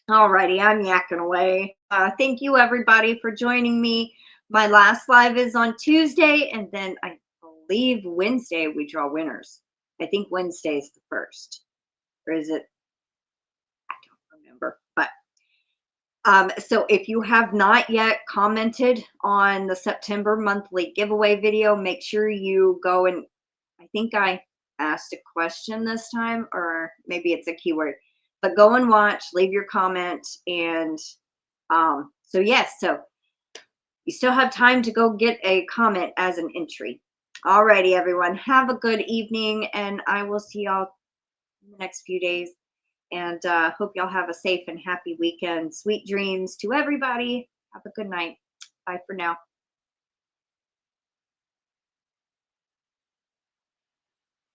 Alrighty, I'm yakking away. Thank you everybody for joining me. My last live is on Tuesday, and then I believe Wednesday we draw winners. I think Wednesday is the 1st. Or is it? I don't remember. But so if you have not yet commented on the September monthly giveaway video, make sure you go and, I think I asked a question this time, or maybe it's a keyword, but go and watch, leave your comment. And so yes, so you still have time to go get a comment as an entry. Alrighty, everyone, have a good evening, and I will see y'all in the next few days. And hope y'all have a safe and happy weekend. Sweet dreams to everybody. Have a good night. Bye for now.